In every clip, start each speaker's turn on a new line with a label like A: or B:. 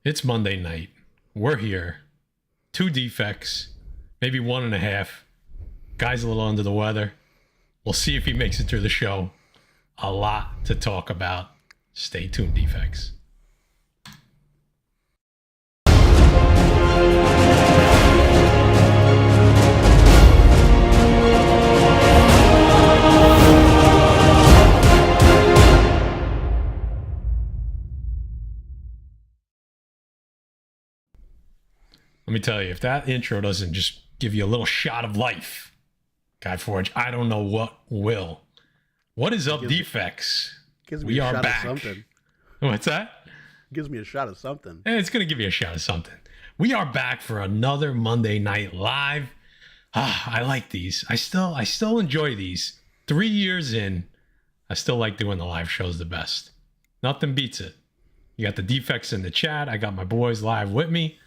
A: It's Monday night. We're here. 2 defects, maybe 1.5. Guy's a little under the weather. We'll see if he makes it through the show. A lot to talk about. Stay tuned, defects. Let me tell you, if that intro doesn't just give you a little shot of life, Guy Forge, I don't know what will. What is up, defects?
B: We are back.
A: What's that?
B: Gives me a shot of something.
A: It's going to give you a shot of something. We are back for another Monday Night Live. I like these. I still enjoy these. 3 years in, I still like doing the live shows the best. Nothing beats it. You got the defects in the chat. I got my boys live with me.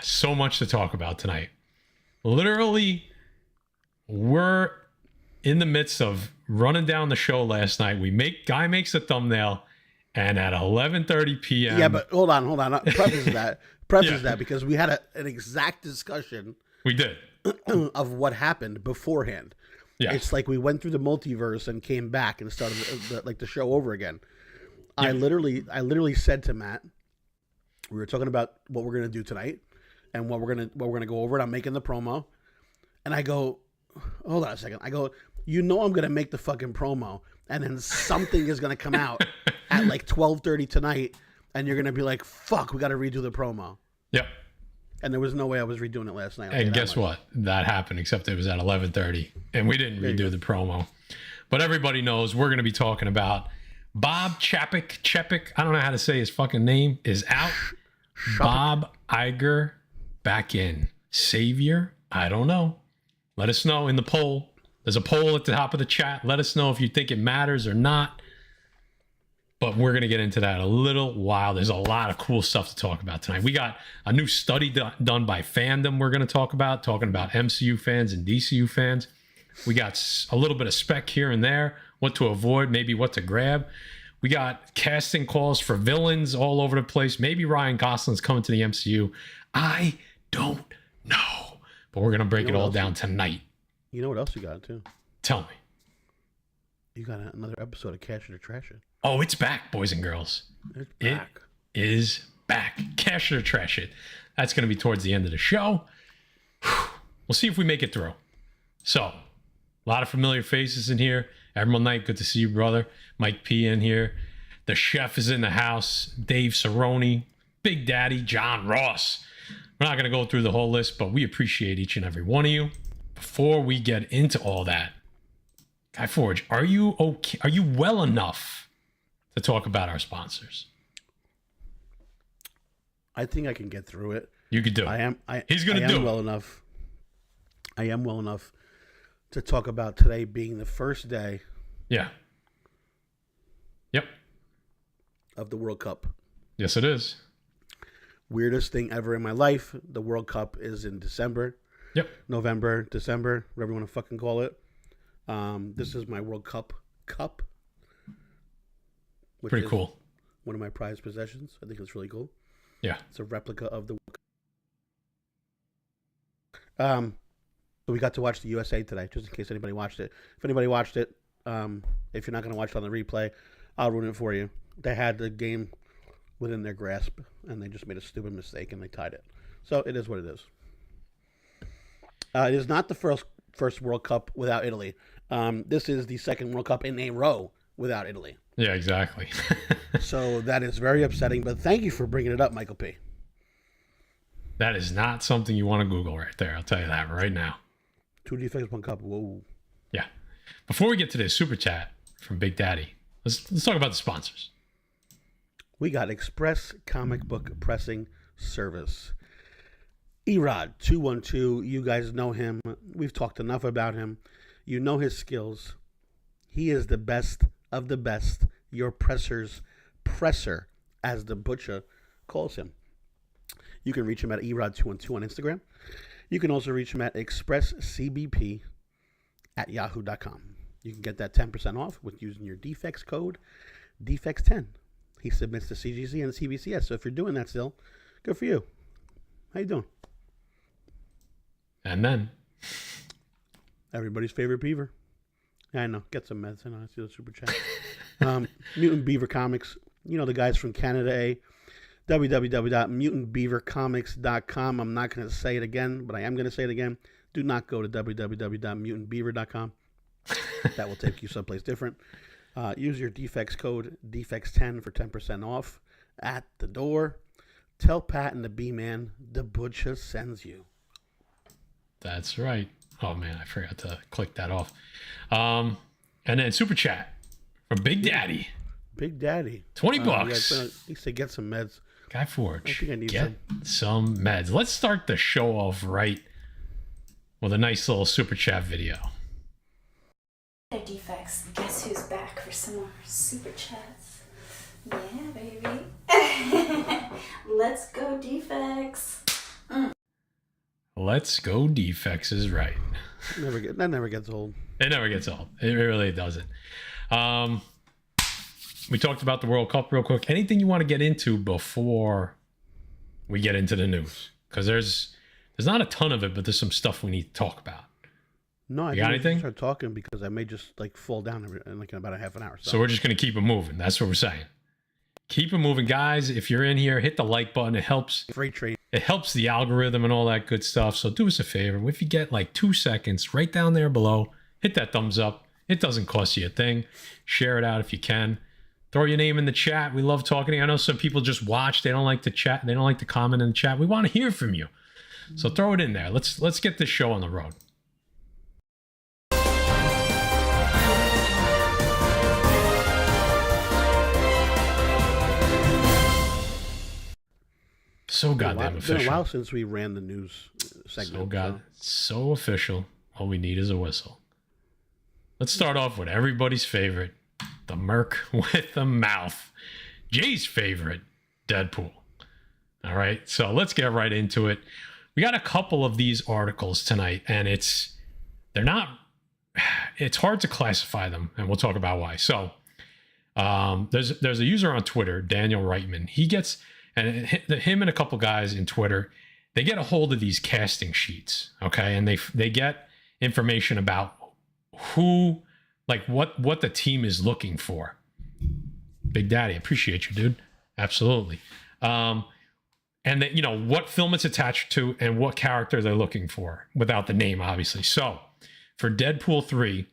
A: So much to talk about tonight. Literally, we're in the midst of running down the show last night. Guy makes a thumbnail, and at 11:30 p.m.
B: Yeah, but hold on. Preface that because we had an exact discussion.
A: We did
B: of what happened beforehand. Yeah, it's like we went through the multiverse and came back and started the show over again. Yeah. I literally said to Matt, we were talking about what we're gonna do tonight and what we're gonna go over. And I'm making the promo, and I go, hold on a second. I go, I'm gonna make the fucking promo, and then something is gonna come out at like 12:30 tonight, and you're gonna be like, fuck, we got to redo the promo.
A: Yep.
B: And there was no way I was redoing it last night.
A: And guess what? That happened, except it was at 11:30, and we didn't redo the promo. But everybody knows we're gonna be talking about Bob Chapek. I don't know how to say his fucking name. Is out. Bob Iger back in. Savior? I don't know. Let us know in the poll. There's a poll at the top of the chat. Let us know if you think it matters or not. But we're going to get into that a little while. There's a lot of cool stuff to talk about tonight. We got a new study done by Fandom we're going to talking about MCU fans and DCU fans. We got a little bit of spec here and there, what to avoid, maybe what to grab. We got casting calls for villains all over the place. Maybe Ryan Gosling's coming to the MCU. I don't know. But we're going to break it all down tonight.
B: You know what else you got, too?
A: Tell me.
B: You got another episode of Cash It or Trash It.
A: Oh, it's back, boys and girls.
B: It's back.
A: It is back. Cash It or Trash It. That's going to be towards the end of the show. We'll see if we make it through. So, a lot of familiar faces in here. Everyone Knight, good to see you, brother. Mike P in here. The chef is in the house. Dave Cerrone. Big Daddy John Ross. We're not going to go through the whole list, but we appreciate each and every one of you. Before we get into all that, Guy Forge, are you okay? Are you well enough to talk about our sponsors?
B: I think I can get through it.
A: You could do it. He's going to do it.
B: I am well enough to talk about today being the first day.
A: Yeah. Yep.
B: Of the World Cup.
A: Yes, it is.
B: Weirdest thing ever in my life. The World Cup is in December.
A: Yep.
B: November, December, whatever you want to fucking call it. This is my World Cup. Which
A: pretty cool.
B: One of my prized possessions. I think it's really cool.
A: Yeah.
B: It's a replica of the World Cup. So we got to watch the USA today, just in case anybody watched it. If anybody watched it, if you're not going to watch it on the replay, I'll ruin it for you. They had the game within their grasp, and they just made a stupid mistake, and they tied it. So it is what it is. It is not the first World Cup without Italy. This is the second World Cup in a row without Italy.
A: Yeah, exactly.
B: So that is very upsetting, but thank you for bringing it up, Michael P.
A: That is not something you want to Google right there. I'll tell you that right now.
B: 2 defects, 1 cup. Whoa.
A: Yeah. Before we get to this super chat from Big Daddy, let's talk about the sponsors.
B: We got Express Comic Book Pressing Service. Erod 212. You guys know him. We've talked enough about him. You know his skills. He is the best of the best. Your presser's presser, as the butcher calls him. You can reach him at Erod212 on Instagram. You can also reach him at expresscbp@yahoo.com. You can get that 10% off with using your Defects code, Defects10. he submits to CGC and CBCS. So if you're doing that still, good for you. How you doing?
A: And then
B: everybody's favorite beaver. I know. Get some meds. I know. I see the super chat. Mutant Beaver Comics. You know the guys from Canada. www.mutantbeavercomics.com. I'm not going to say it again, but I am going to say it again. Do not go to www.mutantbeaver.com. That will take you someplace different. Use your Defects code, Defects10 for 10% off at the door. Tell Pat and the B-Man the butcher sends you.
A: That's right. Oh, man, I forgot to click that off. And then Super Chat from Big Daddy.
B: Big Daddy.
A: $20.
B: He said get some meds.
A: Guy Forge.
B: I think I need
A: get some meds. Let's start the show off right with a nice little Super Chat video.
C: Hey, Defects. Guess who's back for some more Super Chats? Yeah, baby. Let's go, Defects.
A: Let's go, Defects is right.
B: That never gets old.
A: It never gets old. It really doesn't. We talked about the World Cup real quick. Anything you want to get into before we get into the news? Because there's not a ton of it, but there's some stuff we need to talk about.
B: No, I
A: got anything?
B: Start talking because I may just like fall down in about a half an hour.
A: So we're just going to keep it moving. That's what we're saying. Keep it moving, guys. If you're in here, hit the like button. It helps.
B: Freight train.
A: It helps the algorithm and all that good stuff. So do us a favor. If you get like 2 seconds, right down there below, hit that thumbs up. It doesn't cost you a thing. Share it out if you can. Throw your name in the chat. We love talking to you. I know some people just watch. They don't like to chat. They don't like to comment in the chat. We want to hear from you. So throw it in there. Let's get this show on the road. So goddamn official.
B: It's been a while since we ran the news segment.
A: So official. All we need is a whistle. Let's start off with everybody's favorite, the Merc with the mouth. Jay's favorite, Deadpool. All right, so let's get right into it. We got a couple of these articles tonight, and it's hard to classify them, and we'll talk about why. So there's a user on Twitter, Daniel Reitman. He gets, and him and a couple guys in Twitter, they get a hold of these casting sheets, okay, and they get information about who, like what the team is looking for. Big Daddy, appreciate you, dude. Absolutely. And that, what film it's attached to and what character they're looking for without the name, obviously. So for Deadpool 3,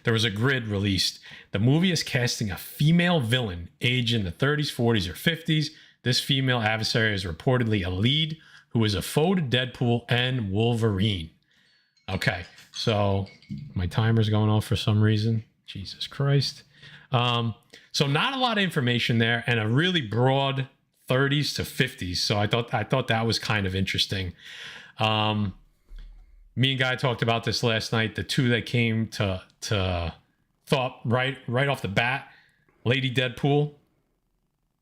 A: there was a grid released. The movie is casting a female villain aged in the 30s, 40s, or 50s. This female adversary is reportedly a lead who is a foe to Deadpool and Wolverine. Okay, so my timer's going off for some reason. Jesus Christ. So not a lot of information there, and a really broad 30s to 50s. So I thought that was kind of interesting. Me and Guy talked about this last night. The two that came to thought right off the bat: Lady Deadpool,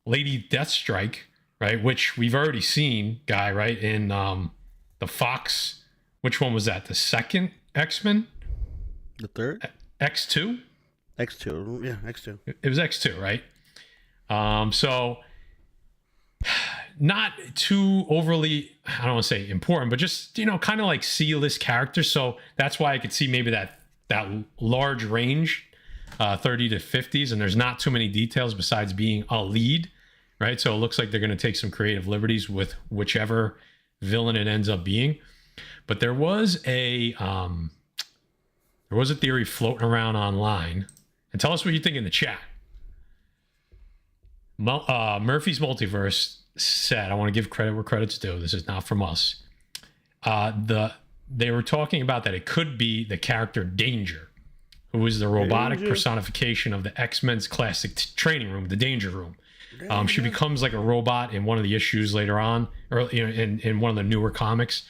A: Lady Deathstrike, right? Which we've already seen, Guy, right? In the Fox. Which one was that? The second X-Men?
B: The third?
A: X2?
B: X2, yeah, X2.
A: It was X2, right? So not too overly, I don't want to say important, but just, kind of like C-list characters. So that's why I could see maybe that large range, 30 to 50s, and there's not too many details besides being a lead, right? So it looks like they're going to take some creative liberties with whichever villain it ends up being. But there was a theory floating around online, and tell us what you think in the chat. Murphy's Multiverse said, I want to give credit where credit's due. This is not from us. They were talking about that it could be the character Danger, who is the robotic personification of the X-Men's classic training room, the Danger Room. She becomes like a robot in one of the issues later on, or in one of the newer comics.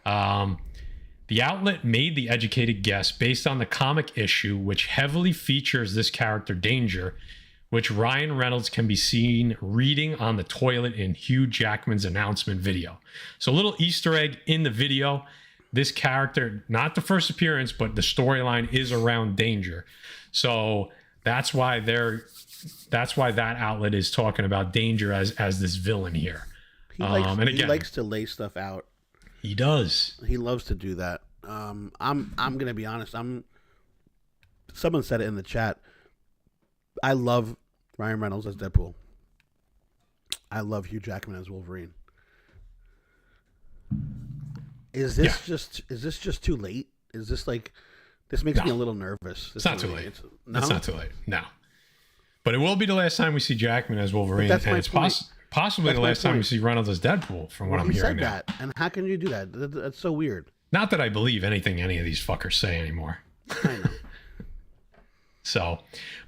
A: The outlet made the educated guess based on the comic issue, which heavily features this character Danger, which Ryan Reynolds can be seen reading on the toilet in Hugh Jackman's announcement video. So a little Easter egg in the video. This character, not the first appearance, but the storyline is around Danger. So that's why they're that's why that outlet is talking about Danger as this villain here.
B: He likes to lay stuff out.
A: He does.
B: He loves to do that. I'm gonna be honest. Someone said it in the chat. I love Ryan Reynolds as Deadpool. I love Hugh Jackman as Wolverine. Is this just too late? Is this like this makes me a little nervous?
A: It's not too late. It's not too late. No. But it will be the last time we see Jackman as Wolverine, and it's possibly the last time we see Reynolds as Deadpool, from what I'm hearing now.
B: That, and how can you do that? That's so weird.
A: Not that I believe anything any of these fuckers say anymore.
B: I know.
A: So,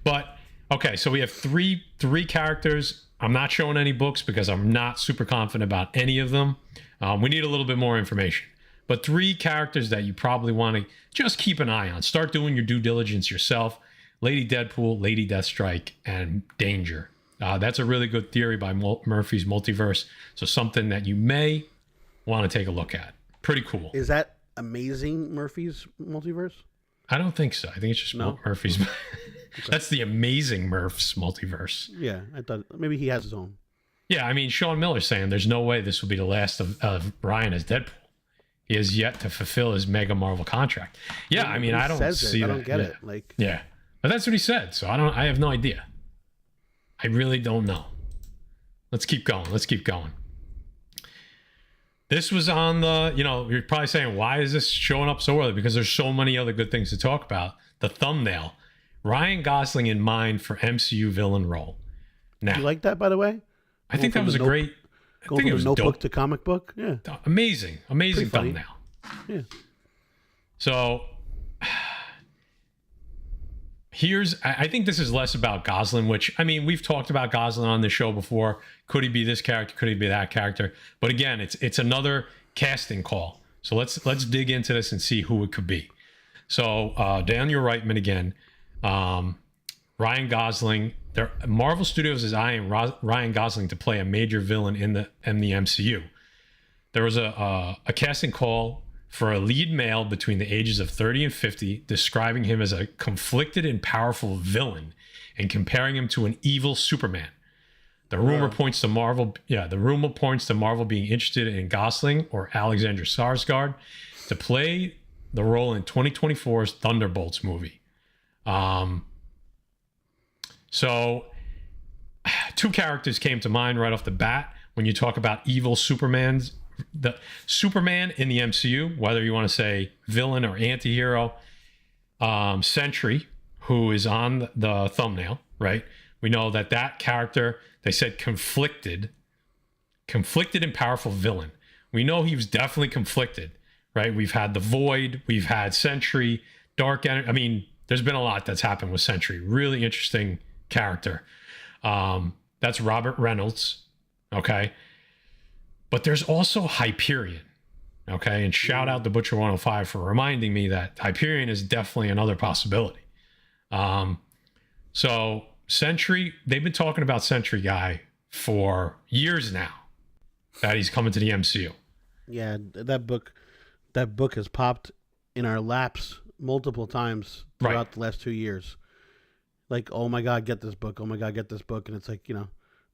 A: but okay, so we have three characters. I'm not showing any books because I'm not super confident about any of them. We need a little bit more information. But 3 characters that you probably want to just keep an eye on. Start doing your due diligence yourself. Lady Deadpool, Lady Deathstrike, and Danger. That's a really good theory by Murphy's Multiverse. So something that you may want to take a look at. Pretty cool.
B: Is that Amazing Murphy's Multiverse?
A: I don't think so. I think it's just Murphy's. That's the Amazing Murph's Multiverse.
B: Yeah, I thought maybe he has his own.
A: Yeah, I mean, Sean Miller's saying there's no way this will be the last of Ryan as Deadpool. He has yet to fulfill his mega Marvel contract. Yeah, I mean, I don't see that.
B: I don't get it. Like,
A: yeah, but that's what he said. So I have no idea. I really don't know. Let's keep going. This was on the, you're probably saying, why is this showing up so early? Because there's so many other good things to talk about. The thumbnail, Ryan Gosling in mind for MCU villain role. Now,
B: you like that, by the way?
A: I think that was a great. I think it was
B: notebook
A: dope.
B: to comic book. Yeah,
A: amazing thumbnail.
B: Yeah.
A: So I think this is less about Gosling, which, I mean, we've talked about Gosling on the show before. Could he be this character? Could he be that character? But again, it's another casting call. So let's dig into this and see who it could be. So Daniel Reitman again, Ryan Gosling. Marvel Studios is eyeing Ryan Gosling to play a major villain in the MCU. There was a casting call for a lead male between the ages of 30 and 50, describing him as a conflicted and powerful villain and comparing him to an evil Superman. The rumor points to Marvel. Yeah, the rumor points to Marvel being interested in Gosling or Alexander Skarsgård to play the role in 2024's Thunderbolts movie. So 2 characters came to mind right off the bat when you talk about evil Superman. The Superman in the MCU, whether you want to say villain or anti-hero, Sentry, who is on the thumbnail, right? We know that character, they said conflicted and powerful villain. We know he was definitely conflicted, right? We've had the Void, we've had Sentry, Dark Energy. I mean, there's been a lot that's happened with Sentry. Really interesting character. That's Robert Reynolds, okay? But there's also Hyperion, okay? And shout out to Butcher 105 for reminding me that Hyperion is definitely another possibility. So Sentry, they've been talking about Sentry guy for years now, that he's coming to the MCU.
B: Yeah, that book has popped in our laps multiple times throughout the last 2 years. Like, oh my God, get this book. Oh my God, get this book. And it's like,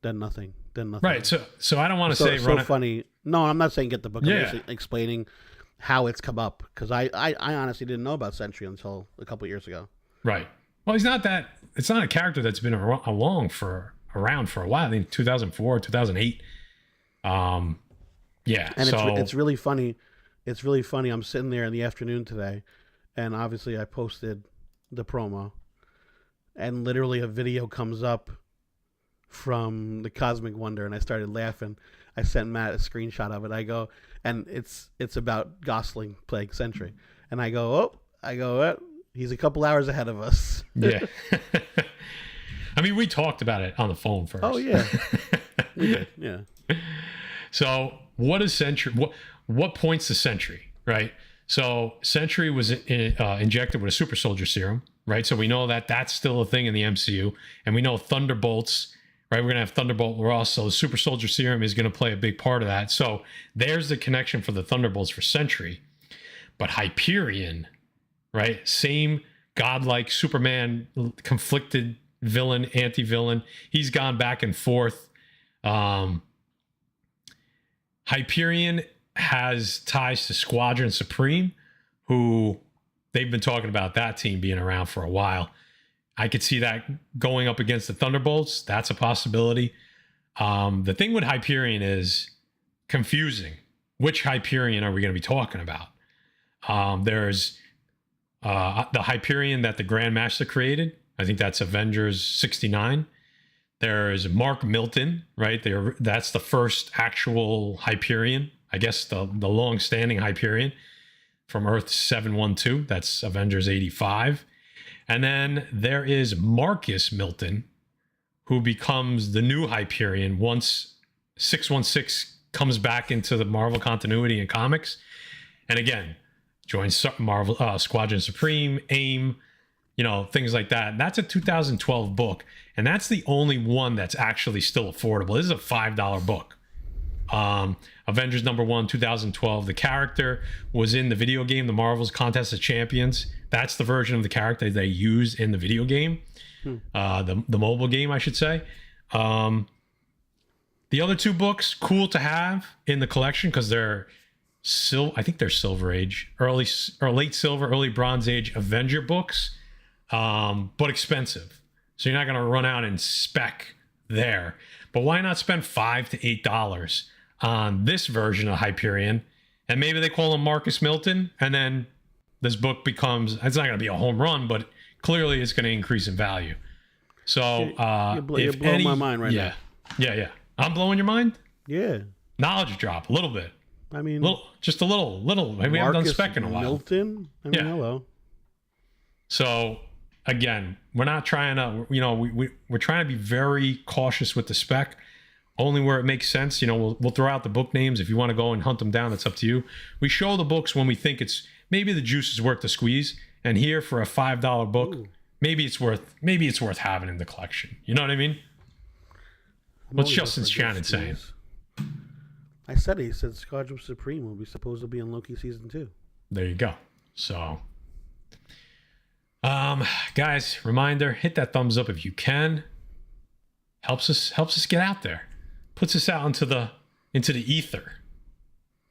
B: then nothing. Right. So I don't want to say so funny. No, I'm not saying get the book. I'm just explaining how it's come up, because I honestly didn't know about Sentry until a couple years ago.
A: Right. Well, it's not a character that's been around for a while. I think 2004, 2008. Yeah.
B: And it's really funny. It's really funny. I'm sitting there in the afternoon today, and obviously I posted the promo, and literally a video comes up from the Cosmic Wonder, and I started laughing. I sent Matt a screenshot of it. I go, and it's about Gosling playing Sentry, and I go, he's a couple hours ahead of us.
A: Yeah. I mean, we talked about it on the phone first.
B: Oh yeah. We did. Yeah.
A: So what is Sentry? What points to Sentry, right? So Sentry was injected with a super soldier serum, right? So we know that that's still a thing in the MCU, and we know Thunderbolts. Right, we're going to have Thunderbolt Ross, so the Super Soldier Serum is going to play a big part of that. So there's the connection for the Thunderbolts for Sentry. But Hyperion, right, same godlike Superman conflicted villain, anti-villain. He's gone back and forth. Hyperion has ties to Squadron Supreme, who they've been talking about that team being around for a while. I could see that going up against the Thunderbolts. That's a possibility. The thing with Hyperion is confusing. Which Hyperion are we going to be talking about? There's the Hyperion that the Grandmaster created. I think that's Avengers 69. There's Mark Milton, right? That's the first actual Hyperion. I guess the long-standing Hyperion from Earth 712. That's Avengers 85. And then there is Marcus Milton, who becomes the new Hyperion once 616 comes back into the Marvel continuity and comics. And again, joins Marvel Squadron Supreme, AIM, things like that. And that's a 2012 book. And that's the only one that's actually still affordable. This is a $5 book. Avengers #1, 2012. The character was in the video game, The Marvel's Contest of Champions. That's the version of the character they use in the video game. The mobile game, I should say. The other two books, cool to have in the collection because they're I think they're Silver Age, late Silver, early Bronze Age Avenger books, but expensive. So you're not going to run out in spec there. But why not spend $5 to $8 on this version of Hyperion? And maybe they call him Marcus Milton, and then this book becomes, it's not going to be a home run, but clearly it's going to increase in value. So
B: you're blowing my mind right now.
A: Yeah. I'm blowing your mind?
B: Yeah.
A: Knowledge drop, a little bit.
B: I mean,
A: just a little. Maybe we haven't done spec in a while.
B: Milton? I mean, hello.
A: So, again, we're not trying to, we're trying to be very cautious with the spec, only where it makes sense. We'll throw out the book names. If you want to go and hunt them down, that's up to you. We show the books when we think maybe the juice is worth the squeeze. And here for a $5 book, maybe it's worth having in the collection. You know what I mean? What's Justin Shannon saying?
B: He said Squadron Supreme will be supposed to be in Loki season 2.
A: There you go. So, guys, reminder: hit that thumbs up if you can. Helps us get out there. Puts us out into the ether.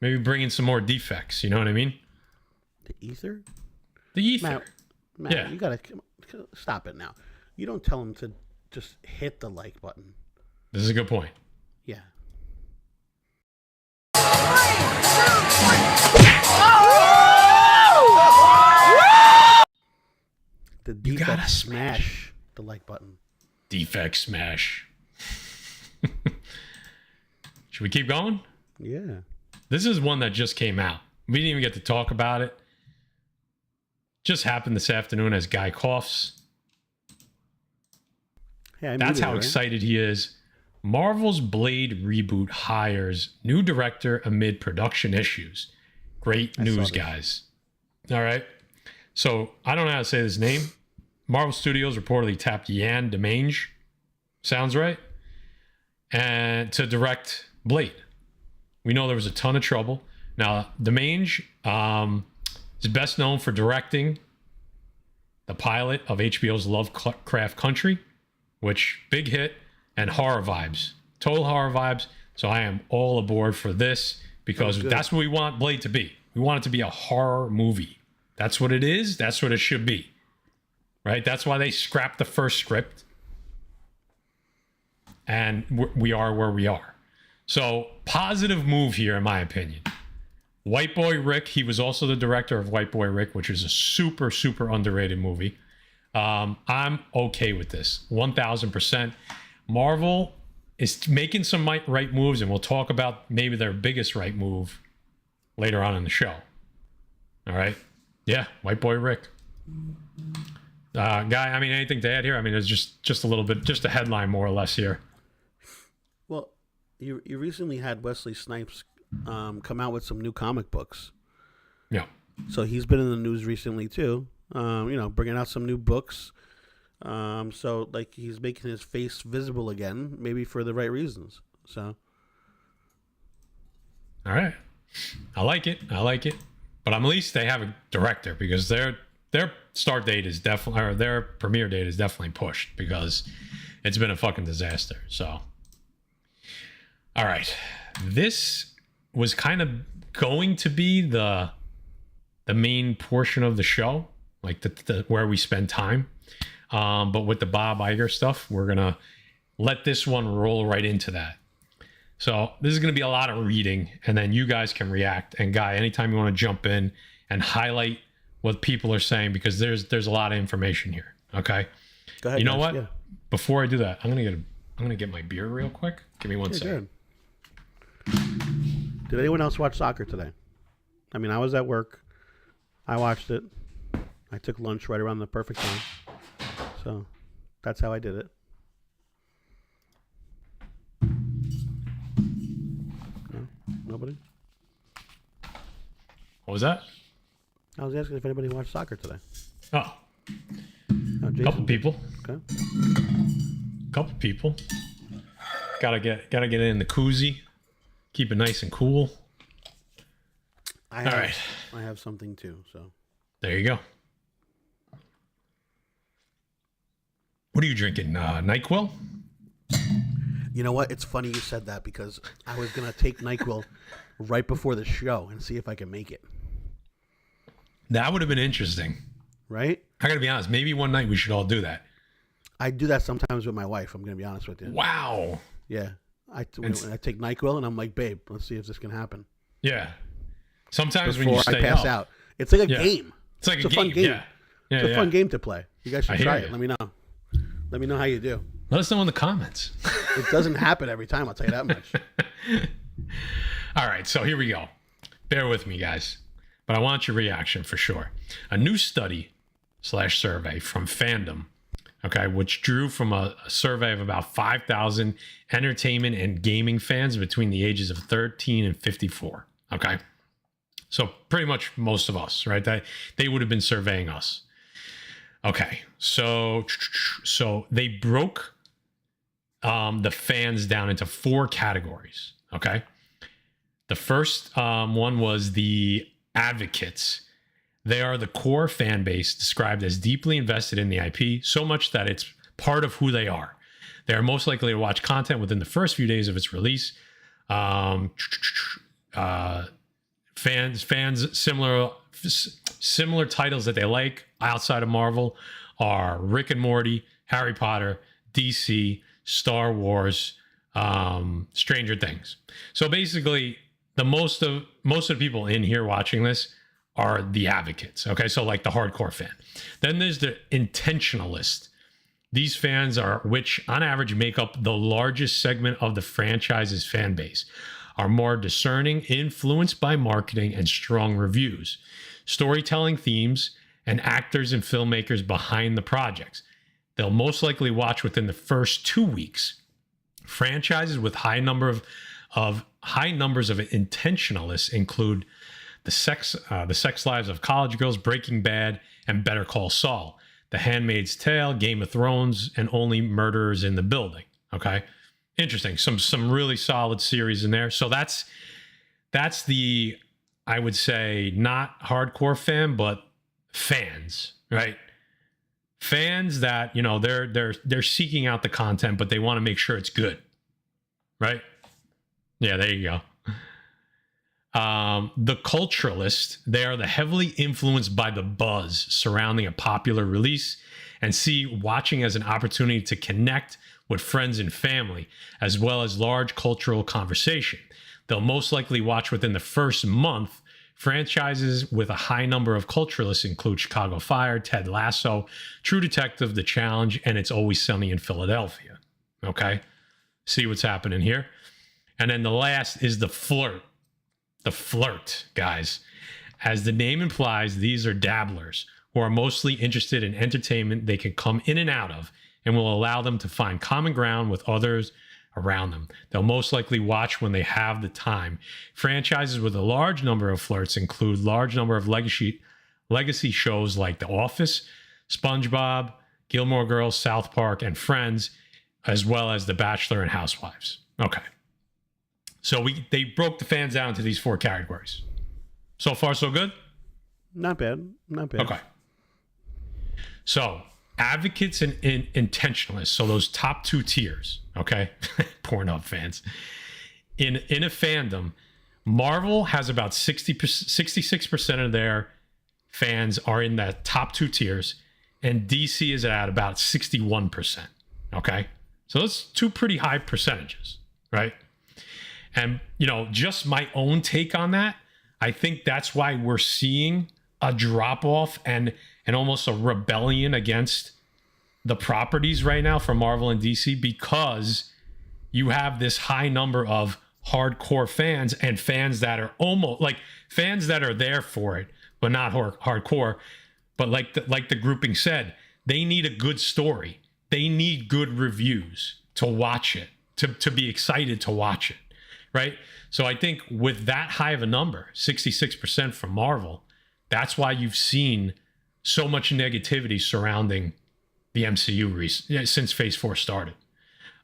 A: Maybe bring in some more defects. You know what I mean?
B: The ether.
A: The ether.
B: Matt, yeah. You gotta stop it now. You don't tell him to just hit the like button.
A: This is a good point.
B: Yeah. The defect smash the like button.
A: Defect smash. Should we keep going?
B: Yeah.
A: This is one that just came out. We didn't even get to talk about it. Just happened this afternoon as Guy coughs.
B: Hey,
A: that's how excited he is. Marvel's Blade reboot hires new director amid production issues. Great news, guys. All right. So I don't know how to say this name. Marvel Studios reportedly tapped Yan Demange. Sounds right. And to direct Blade. We know there was a ton of trouble. Now, Demange is best known for directing the pilot of HBO's Lovecraft Country, which big hit, and horror vibes. Total horror vibes. So I am all aboard for this because that's what we want Blade to be. We want it to be a horror movie. That's what it is. That's what it should be. Right? That's why they scrapped the first script. And we are where we are. So, positive move here, in my opinion. White Boy Rick, he was also the director of White Boy Rick, which is a super, super underrated movie. I'm okay with this, 1,000%. Marvel is making some right moves, and we'll talk about maybe their biggest right move later on in the show. All right? Yeah, White Boy Rick. Guy, I mean, anything to add here? I mean, it's just a little bit, just a headline more or less here.
B: Well, you recently had Wesley Snipes come out with some new comic books.
A: Yeah.
B: So he's been in the news recently too. Bringing out some new books. So like he's making his face visible again, maybe for the right reasons. So.
A: All right. I like it. But at least they have a director because they're their start date is definitely, or their premiere date is definitely pushed because it's been a fucking disaster. So, all right, this was kind of going to be the main portion of the show, like the where we spend time. But with the Bob Iger stuff, we're gonna let this one roll right into that. So this is gonna be a lot of reading, and then you guys can react. And Guy, anytime you want to jump in and highlight what people are saying, because there's a lot of information here. Okay.
B: Go ahead.
A: You know
B: guys.
A: what?
B: Yeah.
A: Before I do that, I'm gonna get my beer real quick. Give me one second.
B: Did anyone else watch soccer today? I mean, I was at work. I watched it. I took lunch right around the perfect time. So that's how I did it. No? Nobody?
A: What was that?
B: I was asking if anybody watched soccer today.
A: Oh,
B: Jason
A: couple
B: did.
A: people.
B: Okay.
A: Couple people. Gotta get it in the koozie. Keep it nice and cool.
B: I have something too. So
A: There you go. What are you drinking? NyQuil?
B: you know what? It's funny you said that because I was gonna take NyQuil right before the show and see if I can make it.
A: That would have been interesting.
B: Right?
A: I gotta be honest. Maybe one night we should all do that.
B: I do that sometimes with my wife. I'm gonna be honest with you.
A: Wow.
B: Yeah. I take NyQuil and I'm like, babe, let's see if this can happen.
A: Yeah. Sometimes
B: Before
A: when you stay
B: I pass
A: up,
B: out. It's like a game.
A: It's like
B: It's
A: a
B: fun
A: game.
B: game.
A: Yeah.
B: It's a fun game to play. You guys should
A: I
B: try
A: hear
B: it.
A: you.
B: Let me know. Let me know how you do.
A: Let us know in the comments.
B: It doesn't happen every time, I'll tell you that much.
A: All right, so here we go. Bear with me, guys. But I want your reaction for sure. A new study / survey from Fandom, okay, which drew from a survey of about 5,000 entertainment and gaming fans between the ages of 13 and 54, okay? So pretty much most of us, right? They would have been surveying us. Okay, so they broke the fans down into 4 categories, okay? The first one was the advocates. They are the core fan base described as deeply invested in the IP, so much that it's part of who they are. They are most likely to watch content within the first few days of its release. Fans similar titles that they like outside of Marvel are Rick and Morty, Harry Potter, DC, Star Wars, Stranger Things. So basically, most of the people in here watching this are the advocates. Okay, so like the hardcore fan. Then there's the intentionalist. These fans are, which on average make up the largest segment of the franchise's fan base, are more discerning, influenced by marketing and strong reviews, storytelling themes, and actors and filmmakers behind the projects. They'll most likely watch within the first 2 weeks. Franchises with high numbers of intentionalists include the sex lives of college girls, Breaking Bad, and Better Call Saul, The Handmaid's Tale, Game of Thrones, and Only Murderers in the Building. Okay, interesting. Some really solid series in there. So that's the, I would say, not hardcore fan, but fans, right? Fans that, you know, they're seeking out the content, but they want to make sure it's good, right? Yeah, there you go. The culturalist, they are the heavily influenced by the buzz surrounding a popular release and see watching as an opportunity to connect with friends and family, as well as large cultural conversation. They'll most likely watch within the first month. Franchises with a high number of culturalists include Chicago Fire, Ted Lasso, True Detective, The Challenge, and It's Always Sunny in Philadelphia. Okay? See what's happening here? And then the last is the flirt. The flirt, guys. As the name implies, these are dabblers who are mostly interested in entertainment they can come in and out of and will allow them to find common ground with others around them. They'll most likely watch when they have the time. Franchises with a large number of flirts include large number of legacy shows like The Office, SpongeBob, Gilmore Girls, South Park, and Friends, as well as The Bachelor and Housewives. Okay. So they broke the fans down into these 4 categories. So far, so good?
B: Not bad. Not bad.
A: Okay. So advocates and intentionalists, so those top two tiers, okay, Pornhub fans, in a fandom, Marvel has about 66% of their fans are in that top two tiers, and DC is at about 61%. Okay, so that's two pretty high percentages, right? And just my own take on that, I think that's why we're seeing a drop off and almost a rebellion against the properties right now for Marvel and DC, because you have this high number of hardcore fans and fans that are almost like fans that are there for it, but not hardcore. But like the grouping said, they need a good story. They need good reviews to watch it, to be excited to watch it, right? So I think with that high of a number, 66% from Marvel, that's why you've seen so much negativity surrounding the MCU since Phase 4 started.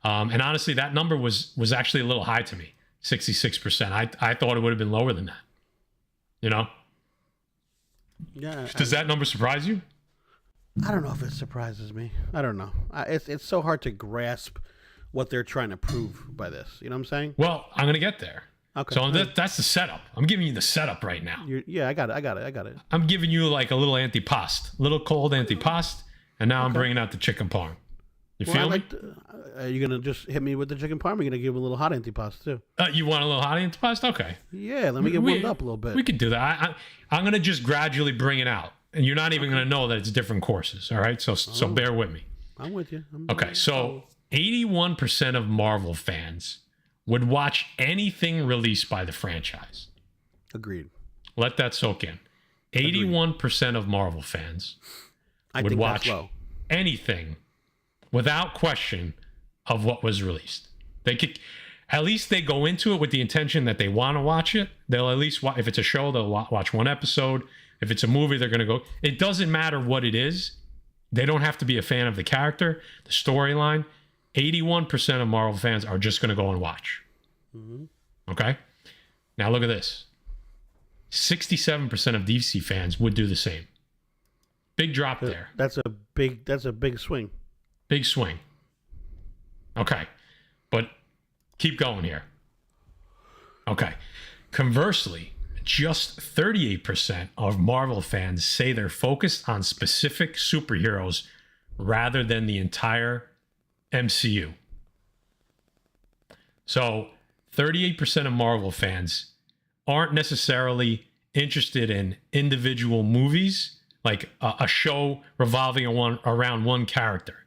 A: And honestly, that number was actually a little high to me, 66%. I thought it would have been lower than that.
B: Yeah.
A: Does that number surprise you?
B: I don't know if it surprises me. I don't know. It's so hard to grasp what they're trying to prove by this. You know what I'm saying?
A: Well, I'm going to get there.
B: Okay.
A: So that's the setup. I'm giving you the setup right now.
B: Yeah, I got it.
A: I'm giving you like a little antipasto, little cold antipasto, and now I'm bringing out the chicken parm. You feel me?
B: Are you going to just hit me with the chicken parm? Or are you going to give me a little hot antipasto too?
A: You want a little hot antipasto? Okay.
B: Yeah, let me get warmed up a little bit.
A: We could do that. I'm going to just gradually bring it out. And you're not even going to know that it's different courses, all right? So bear with me.
B: I'm with you.
A: Okay, so 81% of Marvel fans would watch anything released by the franchise.
B: Agreed.
A: Let that soak in. 81% of Marvel fans would watch anything without question of what was released. They could, at least they go into it with the intention that they want to watch it. They'll at least watch, if it's a show, they'll watch one episode. If it's a movie, they're going to go. It doesn't matter what it is. They don't have to be a fan of the character, the storyline. 81% of Marvel fans are just going to go and watch. Mm-hmm. Okay? Now look at this. 67% of DC fans would do the same. Big drop there.
B: That's a big swing.
A: Big swing. Okay. But keep going here. Okay. Conversely, just 38% of Marvel fans say they're focused on specific superheroes rather than the entire MCU. So 38% of Marvel fans aren't necessarily interested in individual movies, like a show revolving around one character.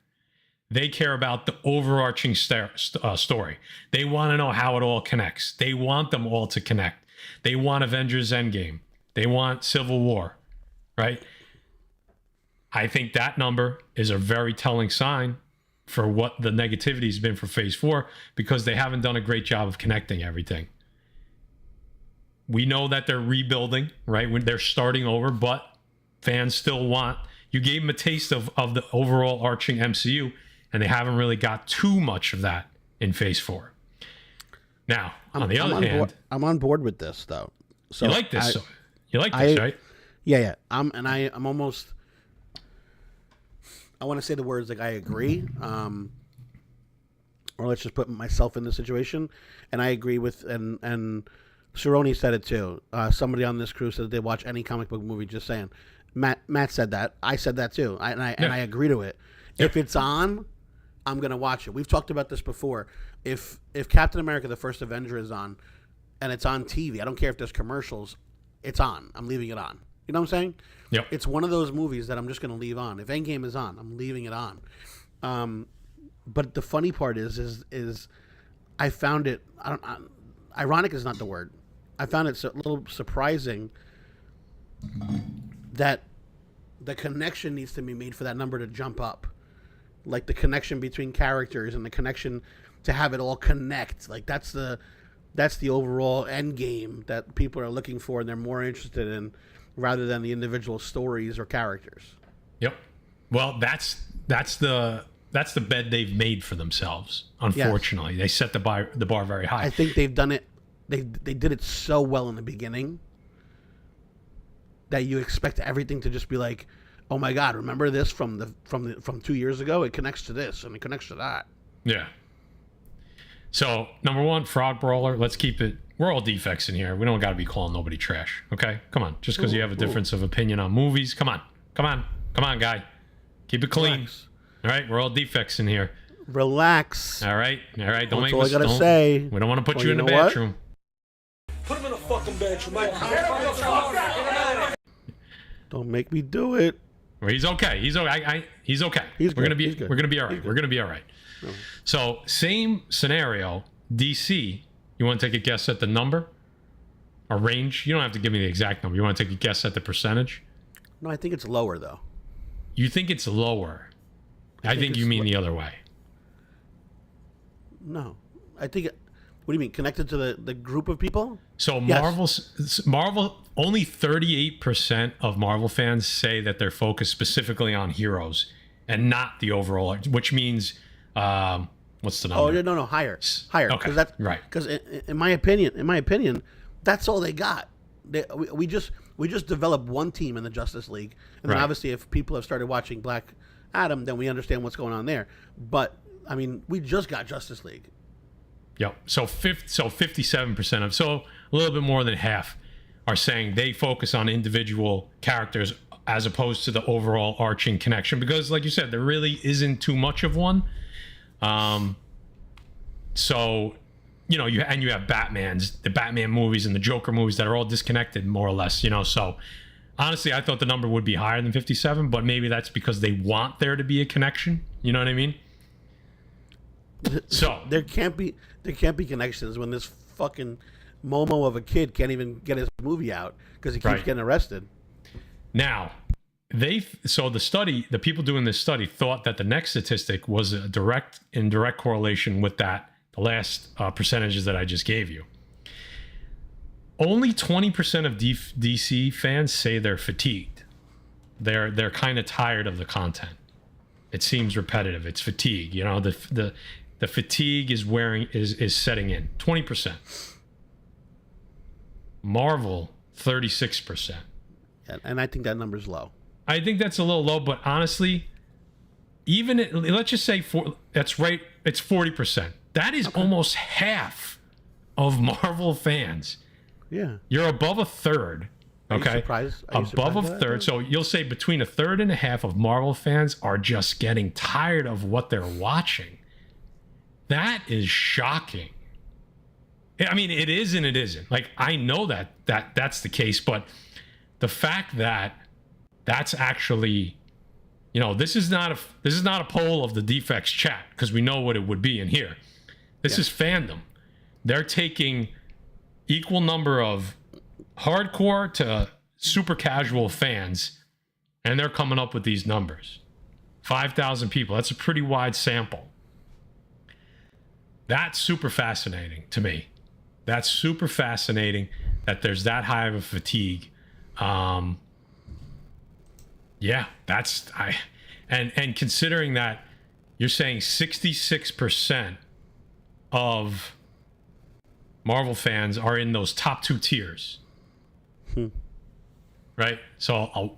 A: They care about the overarching story. They want to know how it all connects. They want them all to connect. They want Avengers Endgame. They want Civil War, right? I think that number is a very telling sign for what the negativity has been for Phase 4, because they haven't done a great job of connecting everything. We know that they're rebuilding, right? When they're starting over, but fans still want... You gave them a taste of the overall arching MCU, and they haven't really got too much of that in Phase 4. Now, on the other hand...
B: I'm on board with this, though. So
A: you like this? You like this, right?
B: Yeah. I'm almost... I want to say the words like I agree, or let's just put myself in the situation, and I agree with, and Cerrone said it too. Somebody on this crew said they watch any comic book movie. Just saying, Matt said that. I said that too, and I agree to it. Yeah. If it's on, I'm gonna watch it. We've talked about this before. If Captain America: The First Avenger is on, and it's on TV, I don't care if there's commercials. It's on. I'm leaving it on. You know what I'm saying?
A: Yep.
B: It's one of those movies that I'm just going to leave on. If Endgame is on, I'm leaving it on. But the funny part is I found it. Ironic is not the word. I found it a little surprising that the connection needs to be made for that number to jump up, like the connection between characters and the connection to have it all connect. Like that's the overall end game that people are looking for and they're more interested in, rather than the individual stories or characters. Yep.
A: Well, that's the bed they've made for themselves. Unfortunately, yes. They set the bar very high.
B: I think they've done it. They did it so well in the beginning that you expect everything to just be like, oh my God, remember this from 2 years ago? It connects to this and it connects to that.
A: Yeah. So number one, Frog Brawler. Let's keep it. We're all defects in here. We don't got to be calling nobody trash. Okay, come on. Just because you have a difference of opinion on movies, come on, guy. Keep it clean.
B: Relax.
A: All right, we're all defects in here.
B: Relax.
A: All right. Don't
B: That's
A: make
B: all
A: us.
B: I gotta say.
A: We don't want to put you in the
B: know what?
A: bathroom.
D: Put him in a fucking bedroom, Mike.
B: Don't make me do it.
A: Well, he's okay. He's okay. He's okay.
B: He's
A: we're
B: good.
A: gonna be.
B: He's good.
A: We're gonna be all right. We're gonna be all right.
B: No.
A: So same scenario. DC. You want to take a guess at the number? A range? You don't have to give me the exact number. You want to take a guess at the percentage?
B: No, I think it's lower though.
A: You think it's lower? I think you mean the other way.
B: No, I think. What do you mean? Connected to the group of people?
A: So
B: Yes.
A: Marvel, only 38% of Marvel fans say that they're focused specifically on heroes and not the overall, which means, what's the number?
B: Oh no, higher.
A: Okay,
B: Because that's
A: right.
B: Because in my opinion, that's all they got. We just developed one team in the Justice League, and then
A: Right.
B: obviously if people have started watching Black Adam, then we understand what's going on there. But I mean, we just got Justice League.
A: Yep. So 57% of, so a little bit more than half are saying they focus on individual characters as opposed to the overall arching connection, because like you said, there really isn't too much of one. So, you know, you have the Batman movies and the Joker movies that are all disconnected more or less, you know. So honestly, I thought the number would be higher than 57, but maybe that's because they want there to be a connection. You know what I mean? So
B: there can't be connections when this fucking Momo of a kid can't even get his movie out because he keeps
A: Right.
B: getting arrested.
A: now the people doing this study thought that the next statistic was in direct correlation with that, the last percentages that I just gave you. Only 20% of DC fans say they're fatigued. They're kind of tired of the content. It seems repetitive. It's fatigue. You know, the fatigue is setting in. 20%. Marvel, 36%.
B: And I think that number's low.
A: I think that's a little low, but honestly, let's just say that's right. It's 40%. That is almost half of Marvel fans.
B: Yeah.
A: You're above a third. Okay.
B: Are you surprised? Are you
A: Above
B: surprised
A: a
B: by
A: third.
B: that?
A: So you'll say between a third and a half of Marvel fans are just getting tired of what they're watching. That is shocking. I mean, it is and it isn't. Like, I know that's the case, but the fact that that's actually, you know, this is not a poll of the Defects chat, because we know what it would be in here. This is Fandom. They're taking equal number of hardcore to super casual fans, and they're coming up with these numbers. 5,000 people. That's a pretty wide sample. That's super fascinating to me. That's super fascinating that there's that high of a fatigue. Yeah, and considering that you're saying 66% of Marvel fans are in those top two tiers. Right? So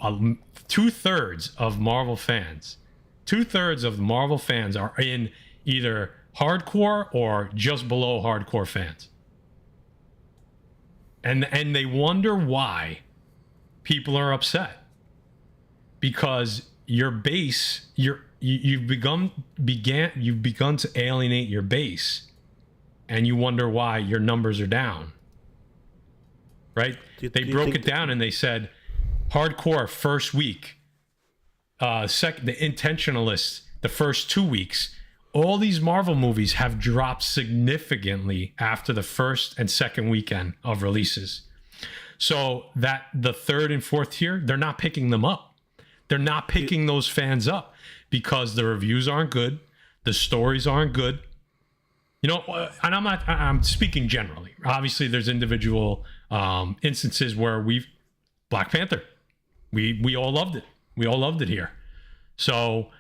A: 2/3 of Marvel fans, 2/3 of Marvel fans are in either hardcore or just below hardcore fans. And they wonder why people are upset. Because your base, you've begun to alienate your base, and you wonder why your numbers are down. Right? They broke it down and they said hardcore first week, second, the intentionalists the first 2 weeks. All these Marvel movies have dropped significantly after the first and second weekend of releases. So that the third and fourth tier, they're not picking them up. They're not picking those fans up because the reviews aren't good, the stories aren't good. You know, and I'm speaking generally. Obviously, there's individual instances where Black Panther, we all loved it. We all loved it here. So,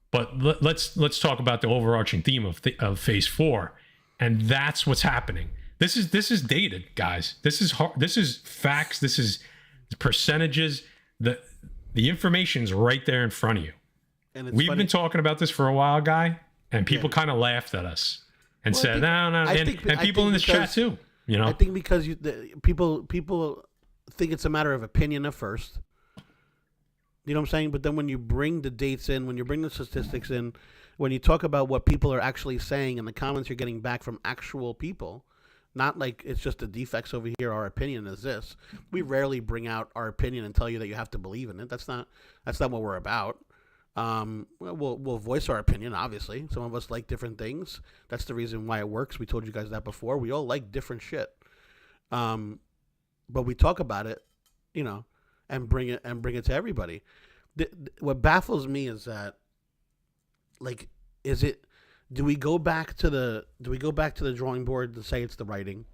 A: but let's talk about the overarching theme of Phase 4, and that's what's happening. This is dated, guys. This is hard, this is facts. This is percentages. The information's right there in front of you.
B: And
A: we've been talking about this for a while, Guy, and people kind of laughed at us and said, "No." And people in this chat too. You know,
B: I think because people think it's a matter of opinion at first. You know what I'm saying? But then when you bring the dates in, when you bring the statistics in, when you talk about what people are actually saying and the comments you're getting back from actual people, not like it's just the defects over here, our opinion is this. We rarely bring out our opinion and tell you that you have to believe in it. That's not what we're about. We'll voice our opinion, obviously. Some of us like different things. That's the reason why it works. We told you guys that before. We all like different shit. But we talk about it, you know, and bring it to everybody. What baffles me is that, like, do we go back to the drawing board to say it's the writing?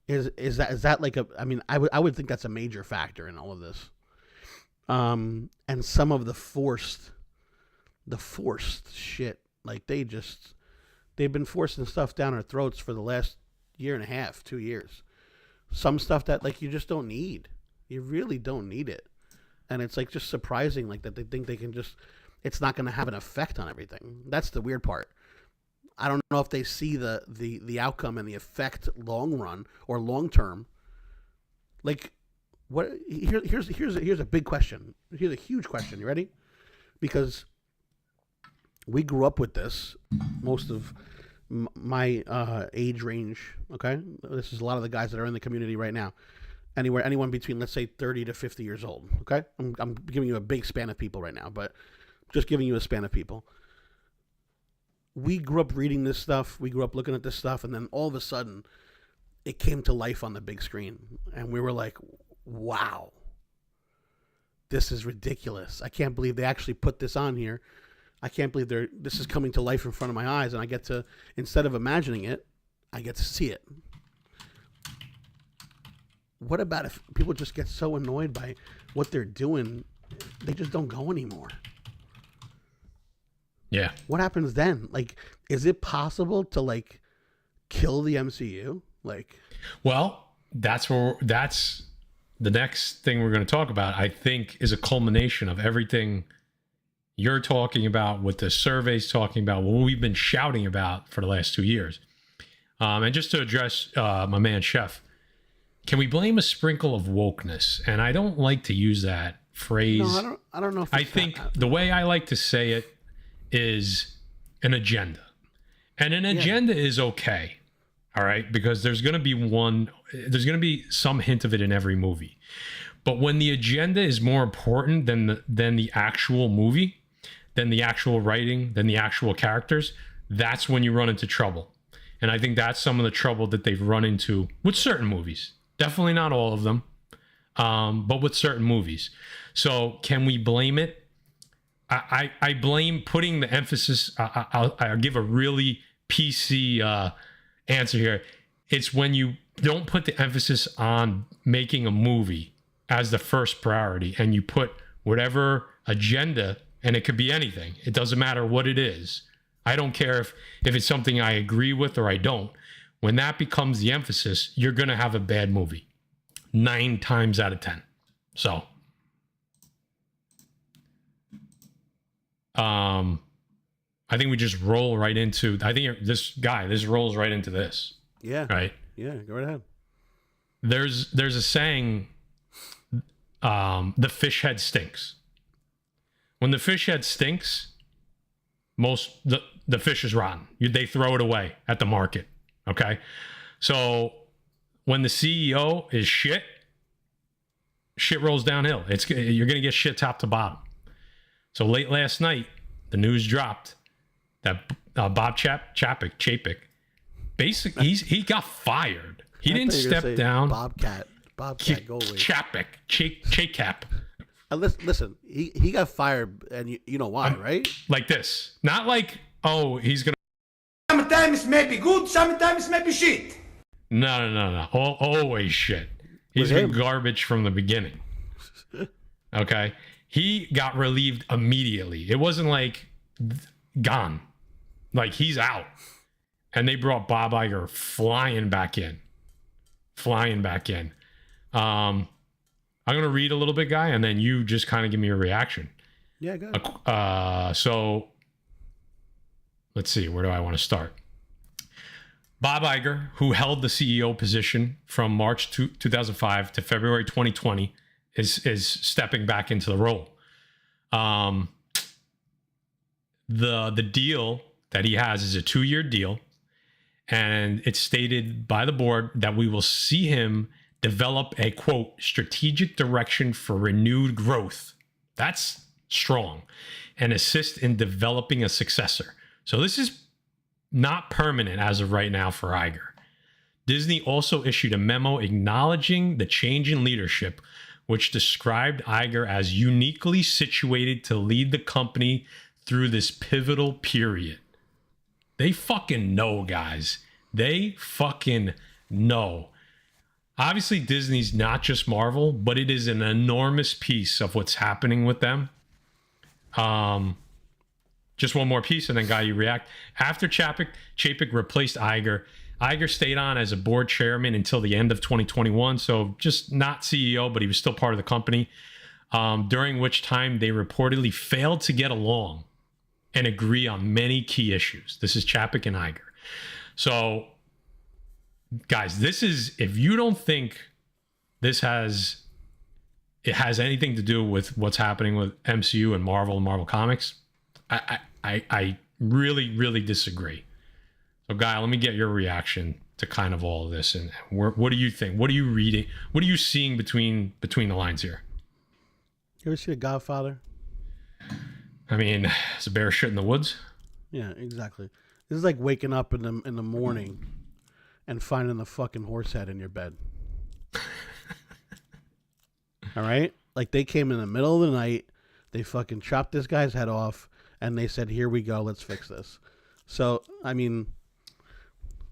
B: Is that like I would think that's a major factor in all of this. And some of the forced shit, like they've been forcing stuff down our throats for the last year and a half, 2 years. Some stuff that like you just don't need. You really don't need it. And it's like just surprising like that they think they can just, it's not going to have an effect on everything. That's the weird part. I don't know if they see the outcome and the effect long run or long term. Like what here's a big question. Here's a huge question. You ready? Because we grew up with this, most of my age range, okay? This is a lot of the guys that are in the community right now. Anyone between, let's say, 30 to 50 years old, okay? I'm giving you a big span of people right now, but just giving you a span of people. We grew up reading this stuff. We grew up looking at this stuff, and then all of a sudden, it came to life on the big screen. And we were like, wow, this is ridiculous. I can't believe they actually put this on here. I can't believe this is coming to life in front of my eyes, and I get to, instead of imagining it, I get to see it. What about if people just get so annoyed by what they're doing, they just don't go anymore?
A: Yeah.
B: What happens then? Like, is it possible to like kill the MCU? Like,
A: well, that's the next thing we're going to talk about. I think is a culmination of everything you're talking about, what the survey's talking about, what we've been shouting about for the last 2 years. And just to address my man Chef, can we blame a sprinkle of wokeness? And I don't like to use that phrase.
B: No, I don't know. If
A: I think the way I like to say it is an agenda. And an agenda is okay. All right. Because there's going to be some hint of it in every movie. But when the agenda is more important than the actual movie, than the actual writing, than the actual characters, that's when you run into trouble. And I think that's some of the trouble that they've run into with certain movies. Definitely not all of them, but with certain movies. So can we blame it? I blame putting the emphasis. I'll give a really PC answer here. It's when you don't put the emphasis on making a movie as the first priority, and you put whatever agenda, and it could be anything. It doesn't matter what it is. I don't care if it's something I agree with or I don't. When that becomes the emphasis, you're going to have a bad movie 9 times out of 10. So, I think we just roll right into, this rolls right into this.
B: Yeah.
A: Right?
B: Yeah, go right ahead.
A: There's a saying, the fish head stinks. When the fish head stinks, the fish is rotten. They throw it away at the market. Okay, so when the CEO is shit rolls downhill. You're gonna get shit top to bottom. So late last night, the news dropped that Bob Chapek, basically he got fired. He didn't step down.
B: Bobcat, go away.
A: Chapek.
B: Listen, he got fired, and you know why, right?
A: Like this, not like he's gonna.
E: Sometimes maybe good, sometimes maybe shit.
A: No. Always shit. He's been garbage from the beginning. Okay? He got relieved immediately. It wasn't like gone. Like he's out. And they brought Bob Iger flying back in. I'm going to read a little bit, Guy, and then you just kind of give me a reaction.
B: Yeah, go
A: ahead. So let's see. Where do I want to start? Bob Iger, who held the CEO position from March 2005 to February 2020, is stepping back into the role. The deal that he has is a 2-year deal, and it's stated by the board that we will see him develop a, quote, strategic direction for renewed growth. That's strong. And assist in developing a successor. So this is not permanent as of right now for Iger. Disney also issued a memo acknowledging the change in leadership, which described Iger as uniquely situated to lead the company through this pivotal period. They fucking know, guys. They fucking know. Obviously, Disney's not just Marvel, but it is an enormous piece of what's happening with them. Just one more piece, and then, Guy, you react. After Chapek replaced Iger, Iger stayed on as a board chairman until the end of 2021, so just not CEO, but he was still part of the company, during which time they reportedly failed to get along and agree on many key issues. This is Chapek and Iger. So, guys, this is, if you don't think it has anything to do with what's happening with MCU and Marvel Comics, I really, really disagree. So, Guy, let me get your reaction to kind of all of this, and what do you think? What are you reading? What are you seeing between the lines here?
B: You ever see The Godfather?
A: I mean, it's a bear shit in the woods.
B: Yeah, exactly. This is like waking up in the morning and finding the fucking horse head in your bed. All right? Like, they came in the middle of the night, they fucking chopped this guy's head off, and they said, here we go, let's fix this. So, I mean,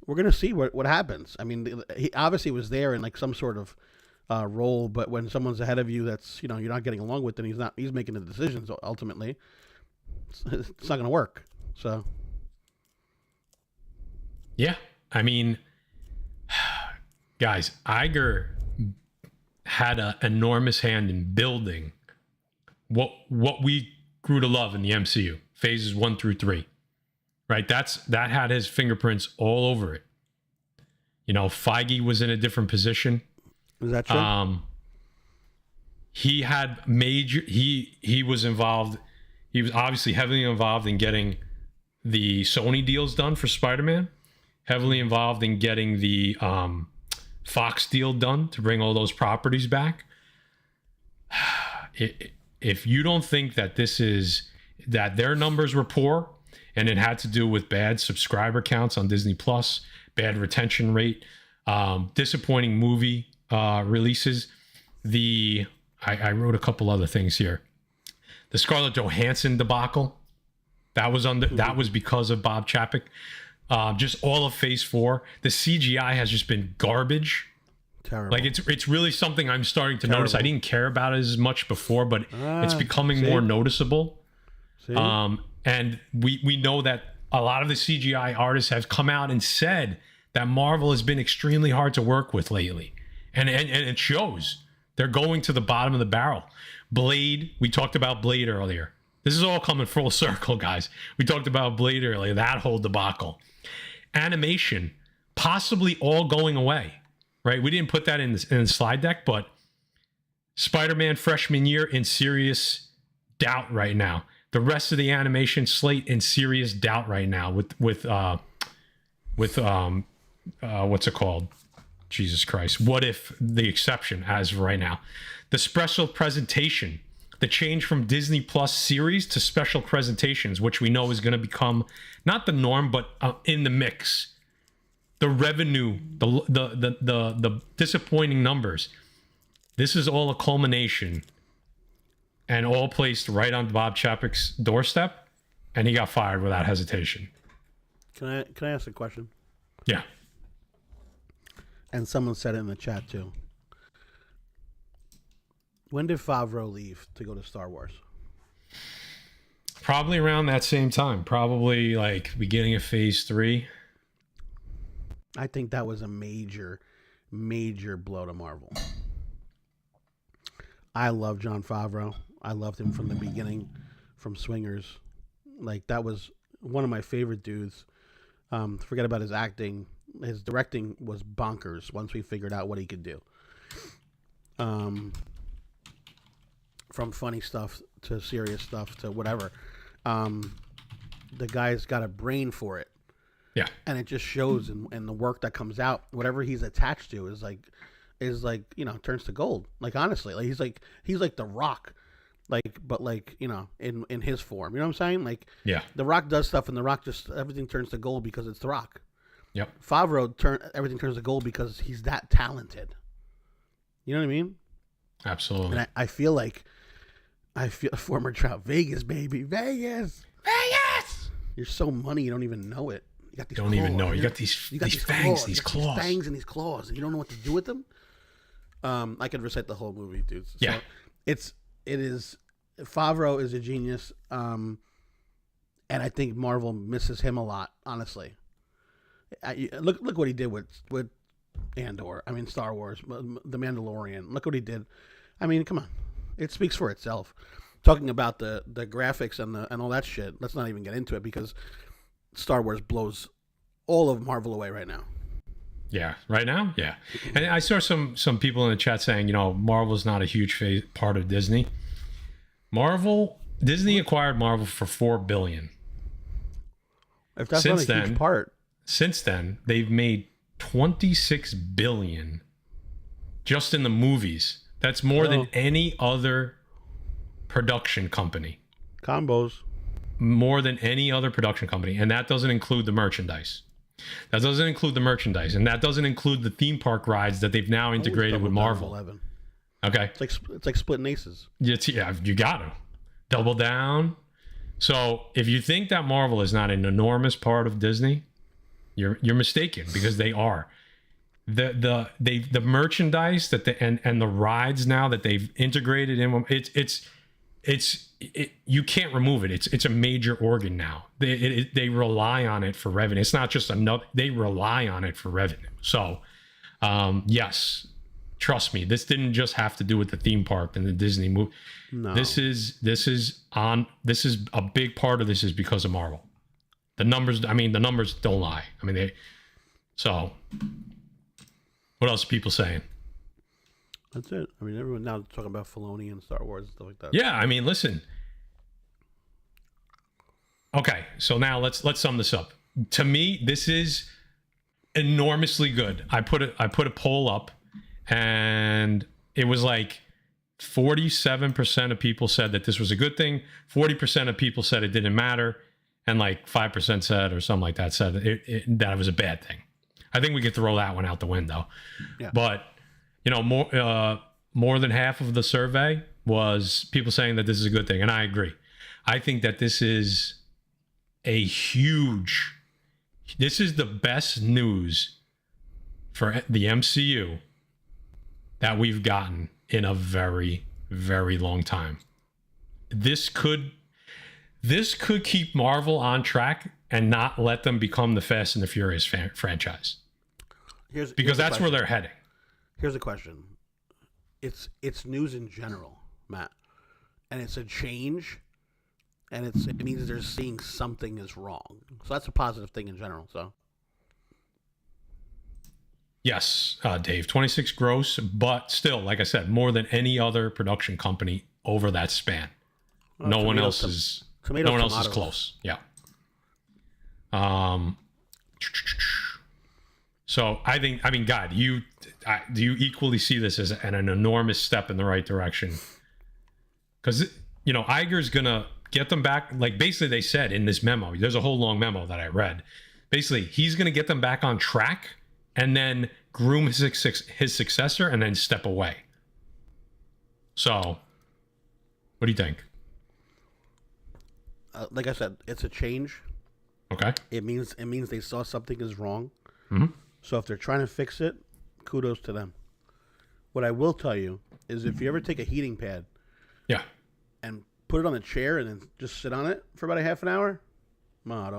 B: we're going to see what happens. I mean, he obviously was there in like some sort of role, but when someone's ahead of you that's, you're not getting along with, then he's making the decisions ultimately. It's not going to work. So.
A: Yeah. I mean, guys, Iger had an enormous hand in building what we grew to love in the MCU, phases 1 through 3, right? That had his fingerprints all over it. Feige was in a different position.
B: Is that true?
A: He had he was involved. He was obviously heavily involved in getting the Sony deals done for Spider-Man, heavily involved in getting the Fox deal done to bring all those properties back. If you don't think that that their numbers were poor and it had to do with bad subscriber counts on Disney Plus, bad retention rate, disappointing movie releases, I wrote a couple other things here. The Scarlett Johansson debacle, that was because of Bob Chapek. Just all of Phase 4. The CGI has just been garbage.
B: Terrible.
A: Like, it's really something I'm starting to notice. I didn't care about it as much before, but it's becoming more noticeable. And we know that a lot of the CGI artists have come out and said that Marvel has been extremely hard to work with lately. And it shows. They're going to the bottom of the barrel. Blade, we talked about Blade earlier. This is all coming full circle, guys. We talked about Blade earlier, that whole debacle. Animation, possibly all going away, right? We didn't put that in the slide deck, but Spider-Man freshman year in serious doubt right now. The rest of the animation slate in serious doubt right now with what's it called? Jesus Christ. What If, the exception as of right now. The special presentation, the change from Disney Plus series to special presentations, which we know is going to become not the norm, but in the mix. The revenue, the disappointing numbers. This is all a culmination and all placed right on Bob Chapek's doorstep, and he got fired without hesitation.
B: Can I ask a question?
A: Yeah.
B: And someone said it in the chat too. When did Favreau leave to go to Star Wars?
A: Probably around that same time. Probably like beginning of Phase 3.
B: I think that was a major, major blow to Marvel. I love Jon Favreau. I loved him from the beginning, from Swingers. Like, that was one of my favorite dudes. Forget about his acting. His directing was bonkers once we figured out what he could do. From funny stuff to serious stuff to whatever. The guy's got a brain for it.
A: Yeah.
B: And it just shows in the work that comes out. Whatever he's attached to is like, turns to gold. Like, honestly, like he's like The Rock. Like, but like, in his form. You know what I'm saying? Like,
A: yeah.
B: The Rock does stuff and The Rock everything turns to gold because it's The Rock.
A: Yep.
B: Favreau everything turns to gold because he's that talented. You know what I mean?
A: Absolutely.
B: And I feel former Trout. Vegas, baby. Vegas. You're so money you don't even know it. You got these
A: don't
B: claws,
A: even know. You got these fangs, these claws.
B: These fangs and these claws, and you don't know what to do with them. I could recite the whole movie, dude. So
A: yeah.
B: It is. Favreau is a genius. And I think Marvel misses him a lot, honestly. Look what he did with Andor. I mean, Star Wars, The Mandalorian. Look what he did. I mean, come on. It speaks for itself. Talking about the graphics and all that shit, let's not even get into it because Star Wars blows all of Marvel away right now.
A: Yeah, right now? Yeah. And I saw some people in the chat saying, Marvel's not a huge part of Disney. Disney acquired Marvel for $4 billion.
B: If that's not a huge part.
A: Since then, they've made $26 billion just in the movies. That's more than any other production company.
B: Combos.
A: More than any other production company. And that doesn't include the merchandise. And that doesn't include the theme park rides that they've now integrated with Marvel.
B: 11.
A: Okay.
B: It's like splitting aces.
A: Yeah, you got to double down. So if you think that Marvel is not an enormous part of Disney, you're mistaken, because they are. The merchandise and the rides now that they've integrated in, you can't remove it. It's a major organ now. They rely on it for revenue. It's not just they rely on it for revenue. So yes, trust me, this didn't just have to do with the theme park and the Disney movie. No. This is a big part of this is because of Marvel. The numbers don't lie. So what else are people saying?
B: That's it. Everyone now talking about Filoni and Star Wars and stuff like that.
A: Yeah, listen. Okay, so now let's sum this up. To me, this is enormously good. I put a poll up, and it was like 47% of people said that this was a good thing. 40% of people said it didn't matter, and like 5% said, or something like that, said that it was a bad thing. I think we could throw that one out the window. Yeah. But more than half of the survey was people saying that this is a good thing, and I agree. I think that this is this is the best news for the MCU that we've gotten in a very, very long time. This could keep Marvel on track and not let them become the Fast and the Furious franchise. Because that's where they're heading.
B: Here's a question. It's news in general, Matt, and it's a change, and it means they're seeing something is wrong. So that's a positive thing in general. So
A: yes, Dave, 26 gross, but still, like I said, more than any other production company over that span. No one else is close. Yeah. So I think, God, do you equally see this as an enormous step in the right direction? Because, Iger's going to get them back. Like, basically, they said in this memo, there's a whole long memo that I read. Basically, he's going to get them back on track and then groom his successor and then step away. So, what do you think?
B: Like I said, it's a change.
A: Okay.
B: It means they saw something is wrong.
A: Mm-hmm.
B: So if they're trying to fix it, kudos to them. What I will tell you is if you ever take a heating pad,
A: yeah,
B: and put it on a chair and then just sit on it for about a half an hour, I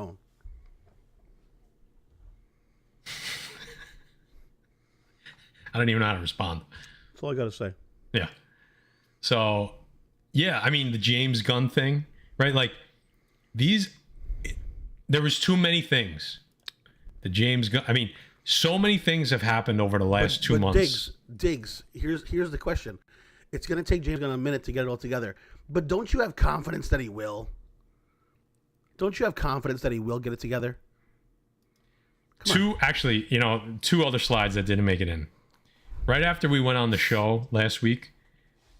B: don't
A: even know how to respond.
B: That's all I got to say.
A: Yeah. So, yeah, I mean, the James Gunn thing, right? Like, there was too many things. The James Gunn, I mean, so many things have happened over the last 2 months.
B: Diggs, here's the question. It's going to take James Gunn a minute to get it all together. But don't you have confidence that he will? Don't you have confidence that he will get it together? Two other slides that didn't make it in. Right after we went on the show last week,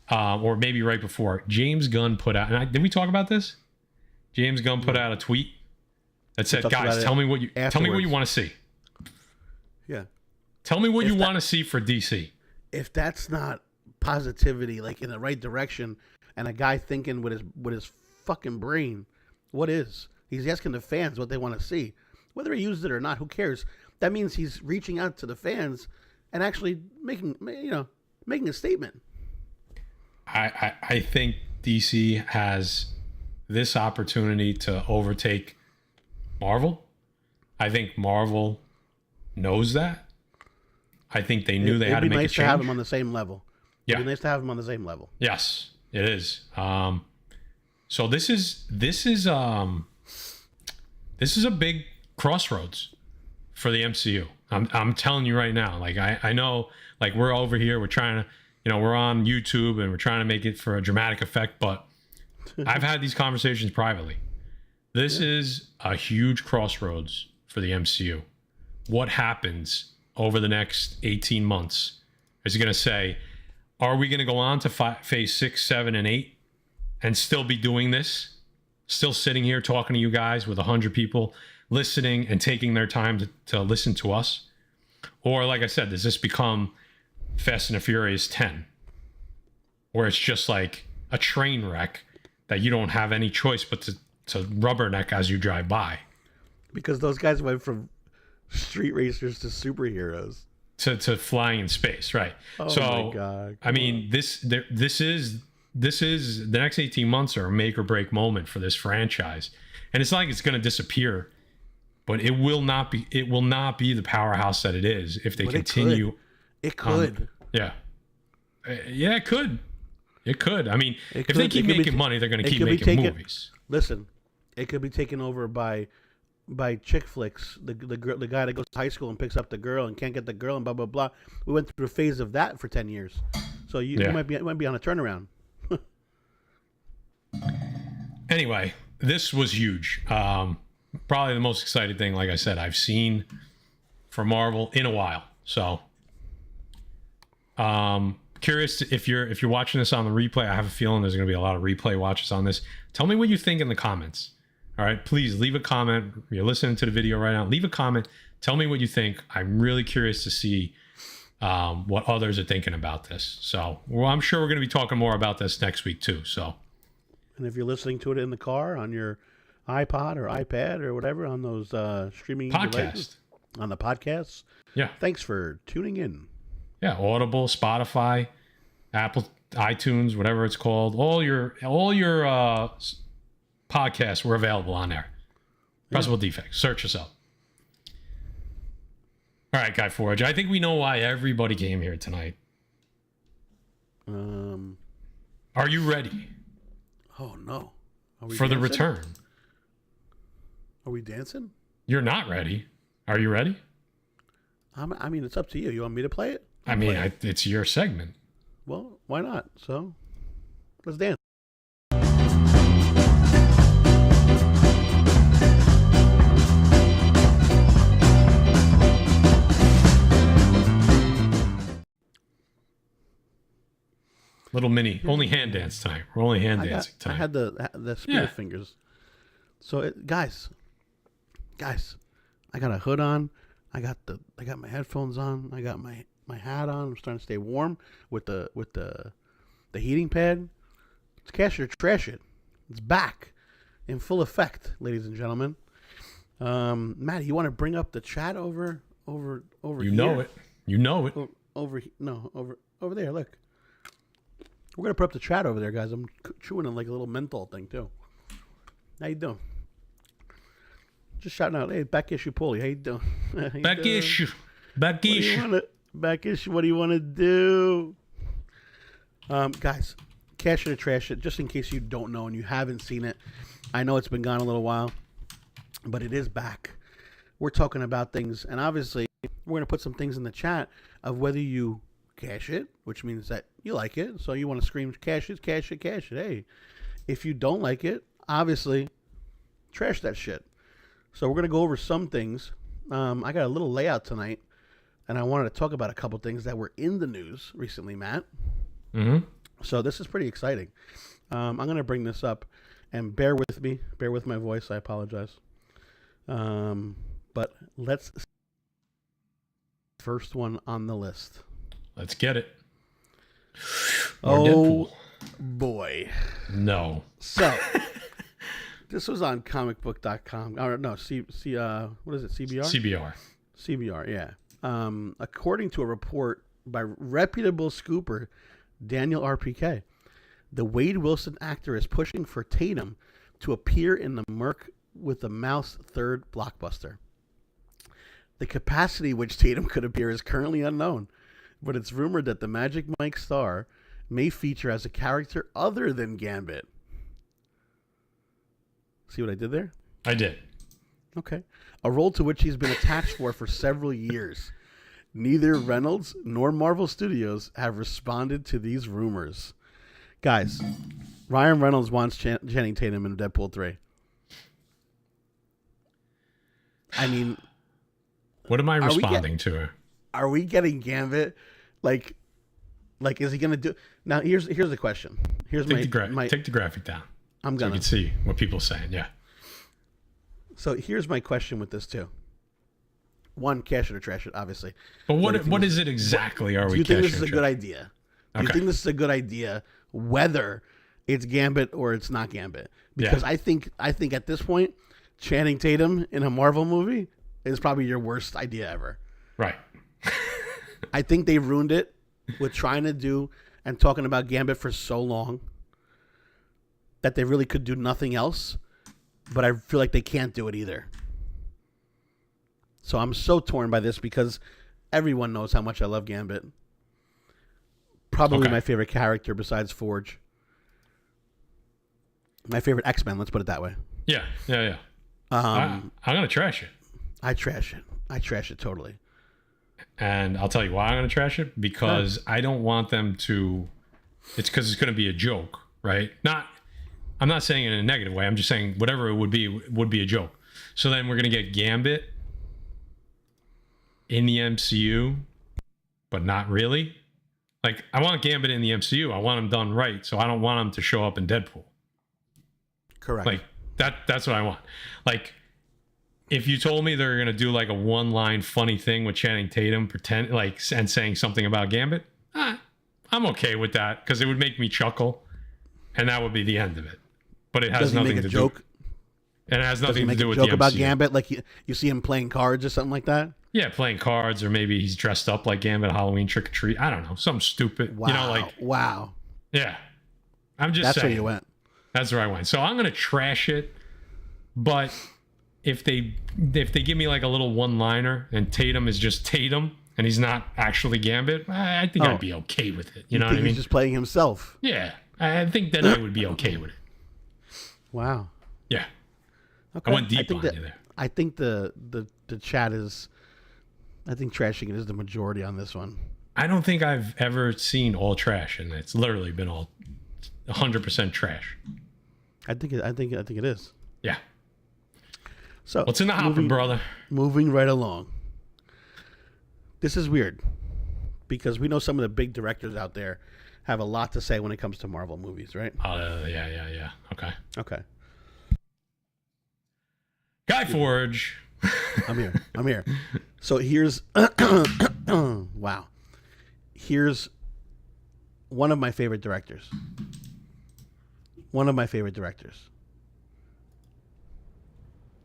B: or maybe right before, James Gunn put out, did we talk about this? James Gunn put out a tweet that said, guys, tell me what you want to see. Yeah.
A: Tell me what you want to see for DC.
B: If that's not positivity, like in the right direction, and a guy thinking with his fucking brain, what is? He's asking the fans what they want to see. Whether he used it or not, who cares? That means he's reaching out to the fans and actually making a statement.
A: I think DC has this opportunity to overtake Marvel. I think Marvel knows that. I think they knew they had to make a change. It'd be nice to have
B: them on the same level.
A: Yeah.
B: It'd be nice to have them on the same level.
A: Yes, it is. So this is a big crossroads for the MCU. I'm telling you right now. Like I know, like we're over here, we're trying to, we're on YouTube and we're trying to make it for a dramatic effect, but I've had these conversations privately. This is a huge crossroads for the MCU. What happens over the next 18 months is going to say, are we going to go on to phase 6, 7, and 8 and still be doing this? Still sitting here talking to you guys with 100 people listening and taking their time to listen to us? Or like I said, does this become Fast and the Furious 10? Where it's just like a train wreck that you don't have any choice but to rubberneck as you drive by.
B: Because those guys went from street racers to superheroes.
A: To flying in space, right?
B: Oh my God.
A: I mean, this is the next 18 months are a make or break moment for this franchise. And it's not like it's going to disappear, but it will not be the powerhouse that it is if they continue.
B: It could.
A: Yeah, it could. It could. I mean, if they keep making money, they're going to keep making movies.
B: Listen, it could be taken over by chick flicks. The guy that goes to high school and picks up the girl and can't get the girl and blah blah blah. We went through a phase of that for 10 years, so you might be on a turnaround.
A: Anyway, this was huge. Probably the most exciting thing, like I said, I've seen for Marvel in a while. So, curious if you're watching this on the replay. I have a feeling there's going to be a lot of replay watchers on this. Tell me what you think in the comments. All right, please leave a comment. You're listening to the video right now. Leave a comment. Tell me what you think. I'm really curious to see what others are thinking about this. So, I'm sure we're going to be talking more about this next week too. So,
B: and if you're listening to it in the car on your iPod or iPad or whatever on those streaming devices, on the podcasts, thanks for tuning in.
A: Yeah, Audible, Spotify, Apple, iTunes, whatever it's called. All your podcasts were available on there. Pressable Defects. Search us up. All right, Guy Forge. I think we know why everybody came here tonight. Are you ready?
B: Oh no!
A: Are we for dancing? The return?
B: Are we dancing?
A: You're not ready. Are you ready?
B: I mean, it's up to you. You want me to play it?
A: It's your segment.
B: Well, why not? So, let's dance.
A: Little mini, only hand dance tonight. We're only hand dancing tonight.
B: I had the spirit fingers. So, guys, I got a hood on. I got my headphones on. I got my hat on. I'm starting to stay warm with the heating pad. It's cash or trash it. It's back in full effect, ladies and gentlemen. Matt, you want to bring up the chat over
A: you
B: here?
A: Know it. You know it.
B: Over there. Look. We're going to put up the chat over there, guys. I'm chewing on like a little menthol thing, too. How you doing? Just shouting out, hey, back issue Paulie. How you doing?
A: Back issue. Back issue.
B: Back issue. What do you want to do? Guys, Cash it or trash it, just in case you don't know and you haven't seen it. I know it's been gone a little while, but it is back. We're talking about things, and obviously we're going to put some things in the chat of whether you cash it, which means that you like it, so you want to scream cash it, cash it, cash it. Hey, if you don't like it, obviously trash that shit. So we're going to go over some things. I got a little layout tonight, and I wanted to talk about a couple things that were in the news recently, Matt.
A: Mm-hmm.
B: So this is pretty exciting. I'm going to bring this up, and bear with me. Bear with my voice. I apologize. But let's first one on the list.
A: Let's get it.
B: Or
A: Deadpool.
B: Boy.
A: No.
B: So this was on comicbook.com. Or no, what is it? CBR? CBR, yeah. According to a report by reputable scooper Daniel RPK, the Wade Wilson actor is pushing for Tatum to appear in the Merc with the Mouse third blockbuster. The capacity which Tatum could appear is currently unknown, but it's rumored that the Magic Mike star may feature as a character other than Gambit. See what I did there?
A: I did.
B: Okay. A role to which he's been attached for several years. Neither Reynolds nor Marvel Studios have responded to these rumors. Guys, Ryan Reynolds wants Channing Tatum in Deadpool 3. I mean...
A: What am I responding to?
B: Are we getting Gambit? Like, is he going to do... Now, here's the question.
A: Take the graphic down.
B: I'm going to...
A: So you can see what people are saying, yeah.
B: So here's my question with this, too. One, cash it or trash it, obviously.
A: But what is it exactly are we
B: cashing? Do you think this is a good
A: idea?
B: Do you think this is a good idea, whether it's Gambit or it's not Gambit? Because I think at this point, Channing Tatum in a Marvel movie is probably your worst idea ever.
A: Right.
B: I think they ruined it with trying to do and talking about Gambit for so long that they really could do nothing else. But I feel like they can't do it either. So I'm so torn by this because everyone knows how much I love Gambit. Probably my favorite character besides Forge. My favorite X-Men, let's put it that way.
A: Yeah. I'm going to trash it.
B: I trash it totally.
A: And I'll tell you why I'm going to trash it. Because I don't want them to... It's because it's going to be a joke, right? I'm not saying it in a negative way. I'm just saying whatever it would be a joke. So then we're going to get Gambit in the MCU, but not really. Like, I want Gambit in the MCU. I want him done right. So I don't want him to show up in Deadpool.
B: Correct.
A: Like, that's what I want. Like, if you told me they're going to do like a one-line funny thing with Channing Tatum and saying something about Gambit, I'm okay with that because it would make me chuckle and that would be the end of it. But it has nothing to do. And it has nothing to do with the MCU. Joke about
B: Gambit, like you see him playing cards or something like that.
A: Yeah, playing cards, or maybe he's dressed up like Gambit, Halloween trick or treat. I don't know, something stupid.
B: Wow, wow.
A: Yeah, I'm just saying.
B: That's where you went.
A: That's where I went. So I'm gonna trash it. But if they give me like a little one-liner and Tatum is just Tatum and he's not actually Gambit, I think I'd be okay with it. You know what I mean?
B: He's just playing himself.
A: Yeah, I think then I would be okay with it.
B: Wow.
A: Yeah.
B: Okay.
A: I went deep on you there.
B: I think the chat is... I think trashing it is the majority on this one.
A: I don't think I've ever seen all trash, and it's literally been all 100% trash.
B: I think it is.
A: Yeah.
B: So
A: what's in the hopper, brother?
B: Moving right along. This is weird because we know some of the big directors out there have a lot to say when it comes to Marvel movies, right?
A: Yeah. Okay. Guy Forge.
B: I'm here. So here's wow. Here's one of my favorite directors.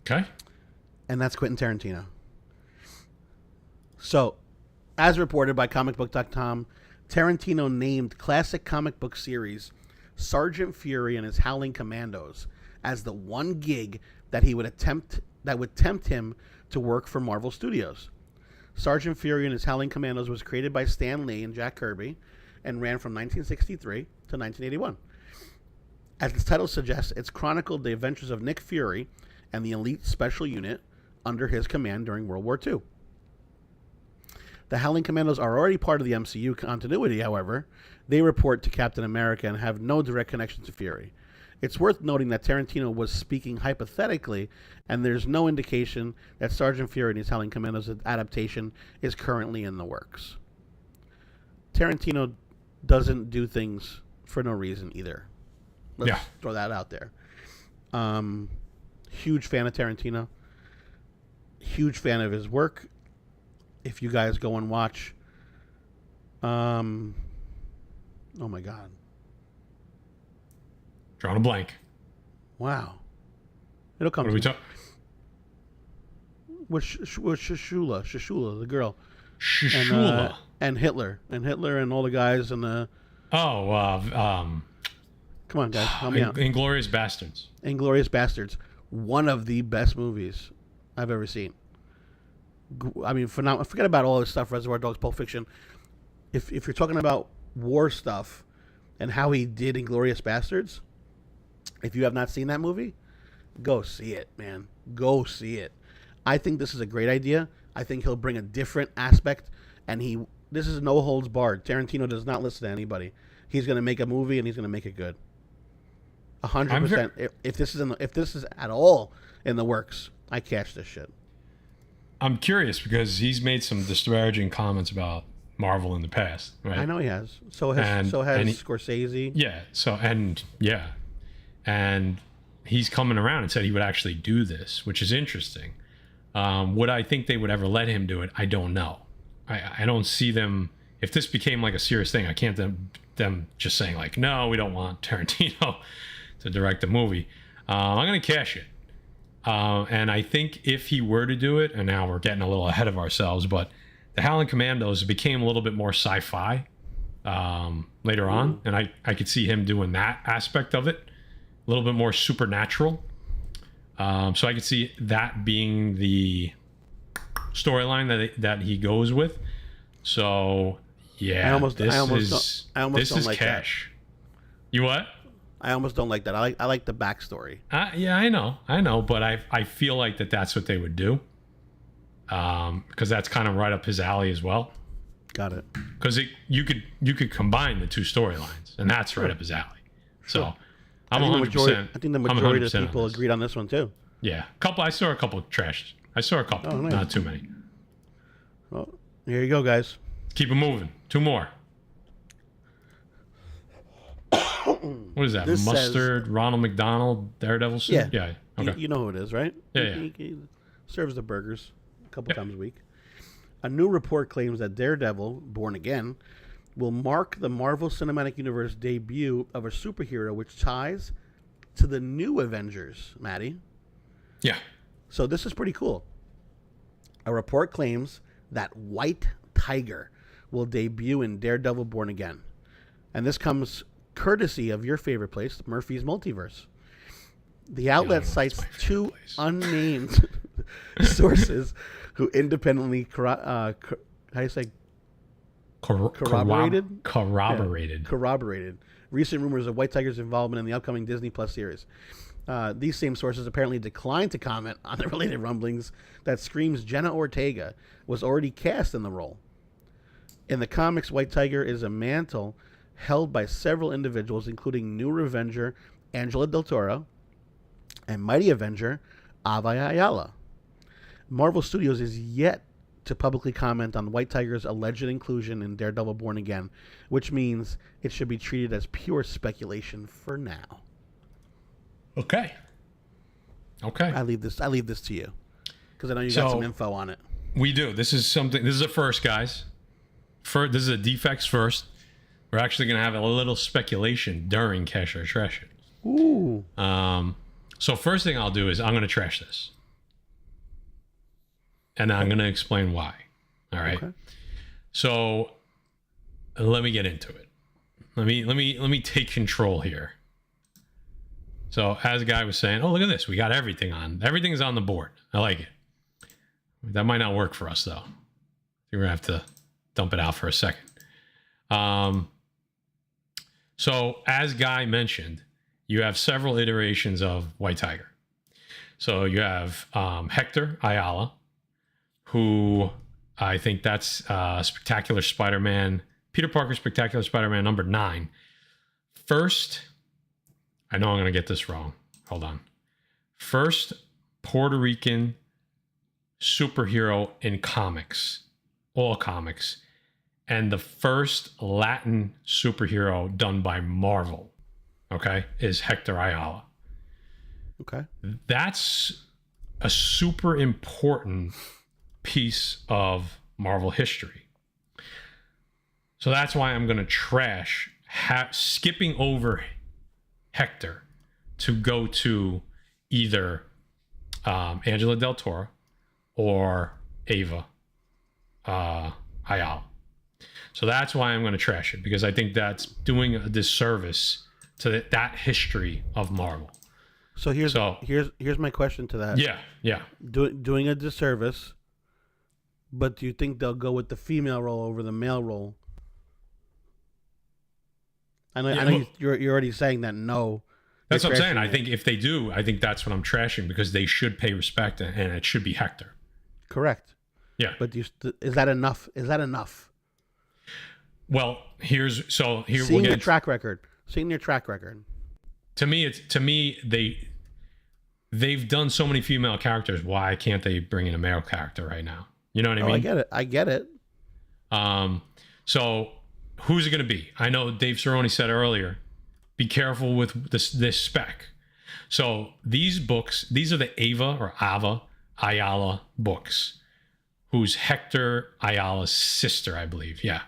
A: Okay.
B: And that's Quentin Tarantino. So, as reported by comicbook.com, Tarantino named classic comic book series Sergeant Fury and his Howling Commandos as the one gig that would tempt him to work for Marvel Studios. Sergeant Fury and his Howling Commandos was created by Stan Lee and Jack Kirby and ran from 1963 to 1981. As its title suggests, it's chronicled the adventures of Nick Fury and the elite special unit under his command during World War II. The Howling Commandos are already part of the MCU continuity, however. They report to Captain America and have no direct connection to Fury. It's worth noting that Tarantino was speaking hypothetically, and there's no indication that Sergeant Fury and his Howling Commandos adaptation is currently in the works. Tarantino doesn't do things for no reason either. Let's throw that out there. Huge fan of Tarantino. Huge fan of his work. If you guys go and watch, oh my God.
A: Drawing a blank.
B: Wow. It'll come.
A: What are we talking?
B: With Shashula, the girl.
A: Shashula.
B: And Hitler and all the guys and the.
A: Come
B: on, guys, help me out.
A: Inglourious Bastards.
B: Inglourious Bastards, one of the best movies I've ever seen. I mean, forget about all this stuff, Reservoir Dogs, Pulp Fiction. If you're talking about war stuff and how he did Inglourious Bastards, if you have not seen that movie, go see it, man. Go see it. I think this is a great idea. I think he'll bring a different aspect, and this is no holds barred. Tarantino does not listen to anybody. He's going to make a movie, and he's going to make it good. 100%. If this is at all in the works, I catch this shit.
A: I'm curious because he's made some disparaging comments about Marvel in the past, right?
B: I know he has. So has Scorsese.
A: Yeah. And he's coming around and said he would actually do this, which is interesting. Would I think they would ever let him do it? I don't know. I don't see them. If this became like a serious thing, I can't them just saying like, no, we don't want Tarantino to direct the movie. I'm going to cash it. And I think if he were to do it, and now we're getting a little ahead of ourselves, but the Howling Commandos became a little bit more sci-fi later on, and I could see him doing that aspect of it, a little bit more supernatural. So I could see that being the storyline that he goes with. So yeah, this is
B: like
A: cash. That. You what?
B: I almost don't like that. I like the backstory.
A: Yeah, I know, but I feel like that's what they would do, because that's kind of right up his alley as well.
B: Got it.
A: Because you could combine the two storylines, and that's right up his alley. So I'm 100%.
B: I think the majority of people agreed on this one too.
A: Yeah, I saw a couple trash. I saw a couple, nice. Not too many.
B: Well, here you go, guys.
A: Keep it moving. Two more. What is that? This Mustard, Ronald McDonald, Daredevil suit? Yeah. Okay.
B: You know who it is, right?
A: Yeah.
B: He serves the burgers a couple times a week. A new report claims that Daredevil, Born Again, will mark the Marvel Cinematic Universe debut of a superhero which ties to the new Avengers, Maddie.
A: Yeah.
B: So this is pretty cool. A report claims that White Tiger will debut in Daredevil Born Again. And this comes courtesy of your favorite place, Murphy's Multiverse. The outlet cites two unnamed sources who independently corroborated recent rumors of White Tiger's involvement in the upcoming Disney Plus series. These same sources apparently declined to comment on the related rumblings that screams Jenna Ortega was already cast in the role. In the comics, White Tiger is a mantle held by several individuals, including New Revenger Angela Del Toro and Mighty Avenger Ava Ayala. Marvel Studios is yet to publicly comment on White Tiger's alleged inclusion in Daredevil Born Again, which means it should be treated as pure speculation for now.
A: Okay.
B: I leave this to you because I know you got some info on it.
A: We do. This is a first, guys. This is a Defects first. We're actually going to have a little speculation during Cash or Trash It.
B: Ooh.
A: So first thing I'll do is I'm going to trash this. And I'm going to explain why. All right. Okay. So let me get into it. Let me take control here. So as a guy was saying, oh, look at this. We got everything on. Everything's on the board. I like it. That might not work for us, though. We're going to have to dump it out for a second. So as Guy mentioned, you have several iterations of White Tiger. So you have Hector Ayala, who I think that's Spectacular Spider-Man, Peter Parker Spectacular Spider-Man number 9. First, I know I'm going to get this wrong. Hold on. First Puerto Rican superhero in comics, all comics, and the first Latin superhero done by Marvel, okay, is Hector Ayala.
B: Okay.
A: That's a super important piece of Marvel history. So that's why I'm going to trash skipping over Hector to go to either Angela Del Toro or Ava Ayala. So that's why I'm going to trash it, because I think that's doing a disservice to that history of Marvel.
B: So here's my question to that.
A: Yeah.
B: Doing a disservice, but do you think they'll go with the female role over the male role? I know you're already saying that. No,
A: that's what I'm saying. I think if they do, I think that's what I'm trashing, because they should pay respect, and it should be Hector.
B: Correct.
A: Yeah.
B: But is that enough? Is that enough?
A: Well, here
B: seeing your track record.
A: To me, they've done so many female characters. Why can't they bring in a male character right now? You know what I mean?
B: I get it.
A: So who's it going to be? I know Dave Cerrone said earlier, be careful with this spec. So these books, these are the Ava Ayala books, who's Hector Ayala's sister, I believe. Yeah.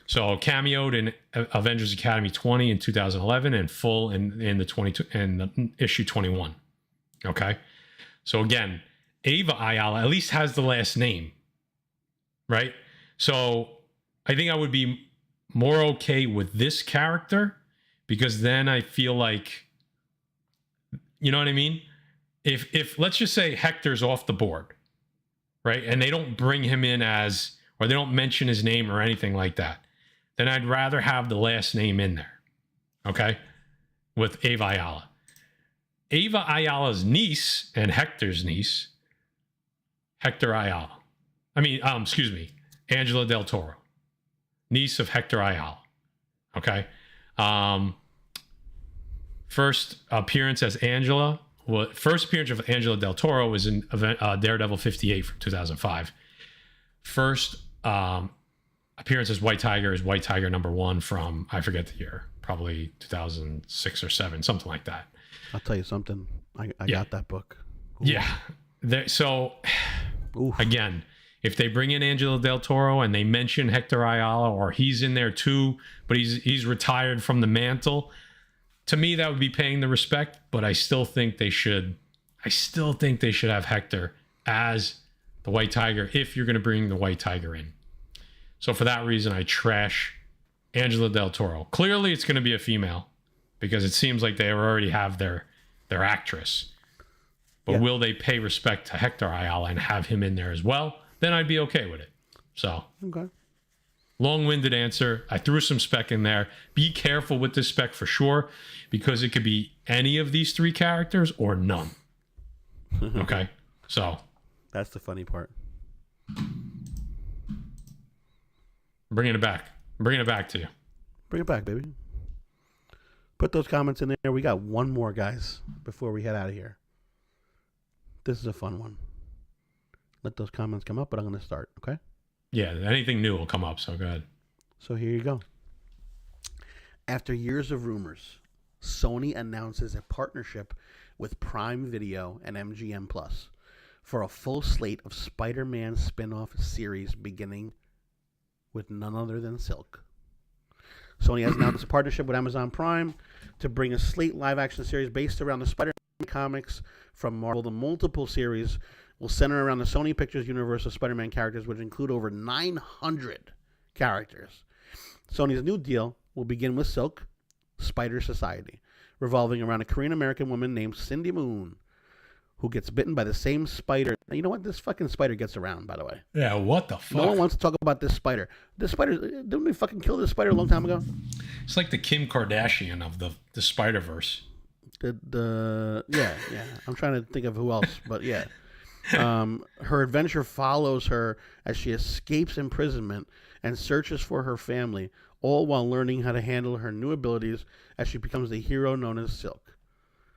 A: So cameoed in Avengers Academy 20 in 2011 and full in the issue 21. Okay. So again, Ava Ayala at least has the last name, right? So I think I would be more okay with this character, because then I feel like, you know what I mean? If let's just say Hector's off the board, right? And they don't bring him in or they don't mention his name or anything like that, then I'd rather have the last name in there. Okay. With Ava Ayala. Ava Ayala's niece and Hector's niece, Hector Ayala. Angela Del Toro, niece of Hector Ayala. Okay. First appearance of Angela Del Toro was in Daredevil 58 from 2005. First appearance as White Tiger is White Tiger number 1 from, I forget the year, probably 2006 or 7, something like that.
B: I'll tell you something. I got that book. Ooh.
A: Yeah. Again, if they bring in Angela Del Toro and they mention Hector Ayala, or he's in there too, but he's retired from the mantle, to me that would be paying the respect. But I still think they should have Hector as the White Tiger if you're going to bring the White Tiger in. So for that reason, I trash Angela Del Toro. Clearly, it's going to be a female, because it seems like they already have their actress. But will they pay respect to Hector Ayala and have him in there as well? Then I'd be okay with it. So,
B: okay.
A: Long-winded answer. I threw some spec in there. Be careful with this spec for sure, because it could be any of these 3 characters or none. Okay? So.
B: That's the funny part.
A: Bringing it back. I'm bringing it back to you.
B: Bring it back, baby. Put those comments in there. We got one more, guys, before we head out of here. This is a fun one. Let those comments come up, but I'm going to start, okay?
A: Yeah, anything new will come up, so go ahead.
B: So here you go. After years of rumors, Sony announces a partnership with Prime Video and MGM Plus for a full slate of Spider-Man spin-off series beginning with none other than Silk. Sony has announced a partnership with Amazon Prime to bring a slate live-action series based around the Spider-Man comics from Marvel. The multiple series will center around the Sony Pictures universe of Spider-Man characters, which include over 900 characters. Sony's new deal will begin with Silk, Spider Society, revolving around a Korean-American woman named Cindy Moon, who gets bitten by the same spider. Now, you know what? This fucking spider gets around, by the way.
A: Yeah, what the fuck?
B: No one wants to talk about this spider. This spider, didn't we fucking kill this spider a long time ago?
A: It's like the Kim Kardashian of the Spider-Verse.
B: Yeah. I'm trying to think of who else, but yeah. Her adventure follows her as she escapes imprisonment and searches for her family, all while learning how to handle her new abilities as she becomes the hero known as Silk.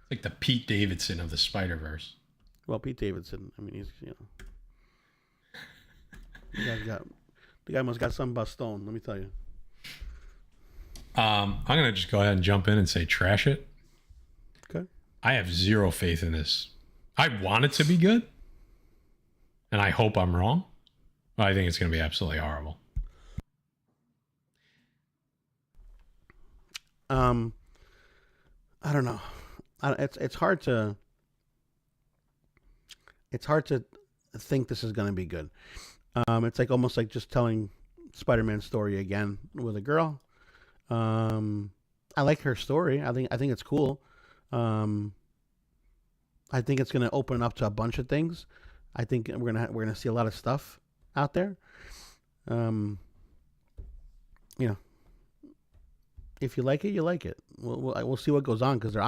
A: It's like the Pete Davidson of the Spider-Verse.
B: Well, Pete Davidson, I mean, he's, the guy must got some bastone, let me tell you.
A: I'm going to just go ahead and jump in and say trash it.
B: Okay.
A: I have zero faith in this. I want it to be good, and I hope I'm wrong. But I think it's going to be absolutely horrible.
B: I don't know. It's hard to think this is going to be good. It's like almost like just telling Spider-Man's story again with a girl. I like her story. I think it's cool. I think it's going to open up to a bunch of things. I think we're gonna see a lot of stuff out there. If you like it, you like it. We'll see what goes on because they're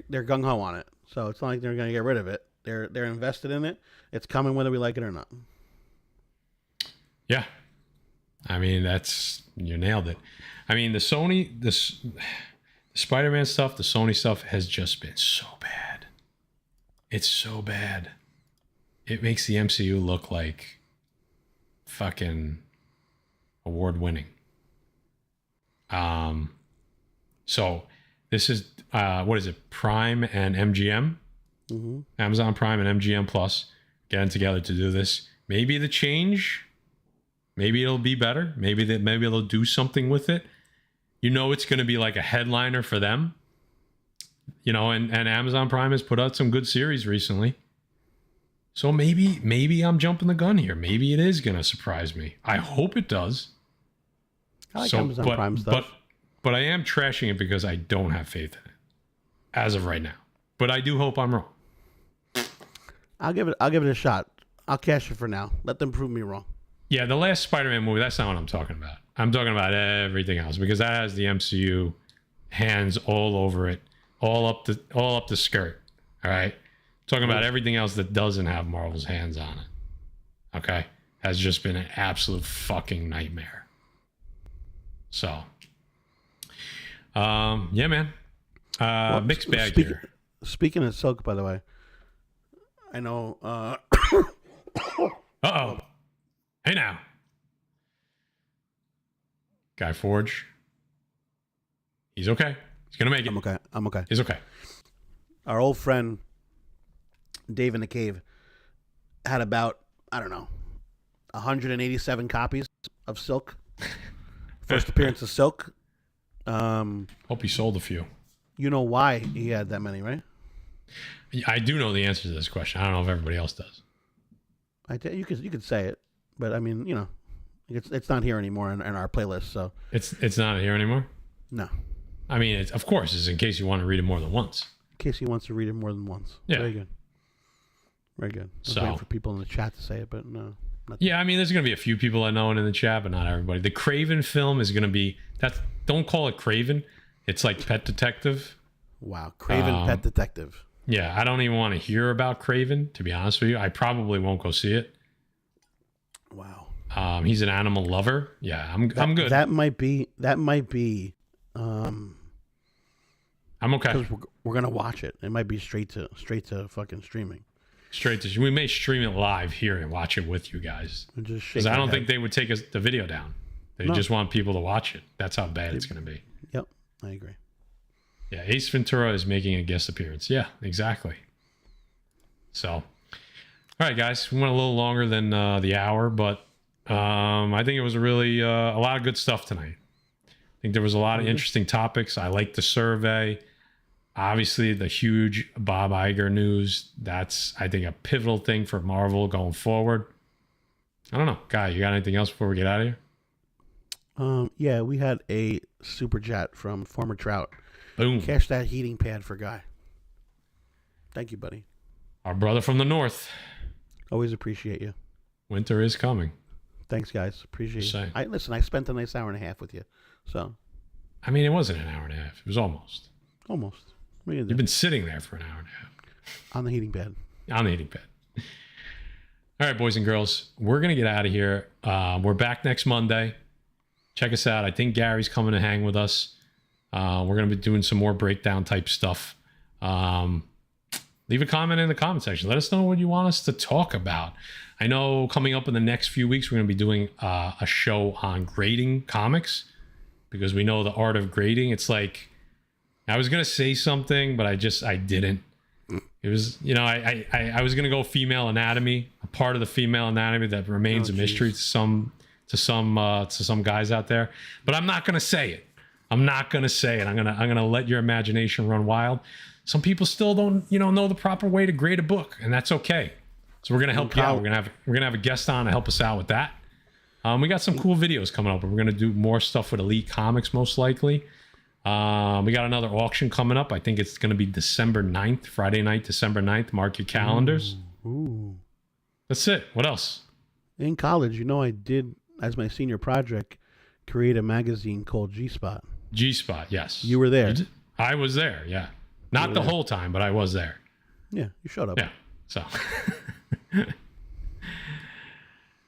B: gung ho on it. So it's not like they're gonna get rid of it. They're invested in it. It's coming whether we like it or not.
A: Yeah, I mean you nailed it. I mean the Spider-Man stuff, the Sony stuff has just been so bad. It's so bad. It makes the MCU look like fucking award-winning. So this is what is it? Prime and MGM, Amazon Prime and MGM Plus getting together to do this. Maybe the change, maybe it'll be better. Maybe they'll do something with it. You know, it's going to be like a headliner for them. You know, and Amazon Prime has put out some good series recently. So maybe I'm jumping the gun here. Maybe it is going to surprise me. I hope it does.
B: I like Amazon Prime stuff.
A: But I am trashing it because I don't have faith in it as of right now. But I do hope I'm wrong.
B: I'll give it a shot. I'll cash it for now. Let them prove me wrong.
A: Yeah, the last Spider-Man movie, that's not what I'm talking about. I'm talking about everything else because that has the MCU hands all over it, all up the skirt. All right? Talking about everything else that doesn't have Marvel's hands on it. Okay? Has just been an absolute fucking nightmare. So, yeah, man. Mixed bag here.
B: Speaking of Silk, by the way, I know.
A: Uh-oh. Hey, now. Guy Forge. He's okay. He's going to make it.
B: I'm okay.
A: He's okay.
B: Our old friend, Dave in the Cave, had about, 187 copies of Silk. First appearance of Silk.
A: Hope he sold a few.
B: You know why he had that many, right?
A: I do know the answer to this question. I don't know if everybody else does.
B: You could say it, but I mean, it's not here anymore in our playlist. So
A: it's not here anymore.
B: No.
A: I mean, of course, it's in case you want to read it more than once.
B: In case he wants to read it more than once.
A: Yeah.
B: Very good. Very good. I was waiting for people in the chat to say it, but no.
A: Yeah, I mean, there's going to be a few people I know in the chat, but not everybody. The Craven film is going to be don't call it Craven. It's like Pet Detective.
B: Wow, Craven Pet Detective.
A: Yeah, I don't even want to hear about Craven, to be honest with you. I probably won't go see it.
B: Wow.
A: He's an animal lover. Yeah, I'm good.
B: That might be.
A: I'm okay.
B: Because we're gonna watch it. It might be straight to fucking streaming.
A: We may stream it live here and watch it with you guys. Because I don't think they would take the video down. They just want people to watch it. That's how bad it's going to be.
B: Yep, I agree.
A: Yeah, Ace Ventura is making a guest appearance. Yeah, exactly. So, all right, guys, we went a little longer than the hour, but I think it was really a lot of good stuff tonight. I think there was a lot of interesting topics. I liked the survey. Obviously, the huge Bob Iger news. That's, I think, a pivotal thing for Marvel going forward. I don't know. Guy, you got anything else before we get out of here?
B: Yeah, we had a super chat from Former Trout.
A: Boom.
B: Cash that heating pad for Guy. Thank you, buddy.
A: Our brother from the north.
B: Always appreciate you.
A: Winter is coming.
B: Thanks, guys. Appreciate it. I spent a nice hour and a half with you. So,
A: I mean, it wasn't an hour and a half. It was almost.
B: Almost.
A: You've been sitting there for an hour and a half.
B: On the heating pad.
A: On the heating pad. All right, boys and girls, we're going to get out of here. We're back next Monday. Check us out. I think Gary's coming to hang with us. We're going to be doing some more breakdown type stuff. Leave a comment in the comment section. Let us know what you want us to talk about. I know coming up in the next few weeks, we're going to be doing a show on grading comics because we know the art of grading. It's like, I was going to say something, but I didn't. It was, I was going to go female anatomy, a part of the female anatomy that remains a mystery to some guys out there, but I'm not going to say it. I'm going to let your imagination run wild. Some people still don't, know the proper way to grade a book, and that's okay. So we're going to help you out. We're going to have a guest on to help us out with that. We got some cool videos coming up, and we're going to do more stuff with Elite Comics most likely. We got another auction coming up. I think it's going to be December 9th, Friday night, December 9th. Mark your calendars.
B: Ooh.
A: That's it. What else?
B: In college, I did, as my senior project, create a magazine called G-Spot.
A: G-Spot, yes.
B: You were there.
A: I was there, yeah. Not the whole time, but I was there.
B: Yeah, you showed up.
A: Yeah, so.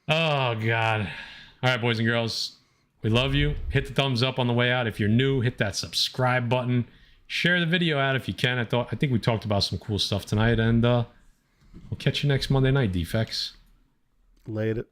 A: Oh, God. All right, boys and girls. We love you. Hit the thumbs up on the way out. If you're new, hit that subscribe button. Share the video out if you can. I think we talked about some cool stuff tonight, and we'll catch you next Monday night, Defects.
B: Later.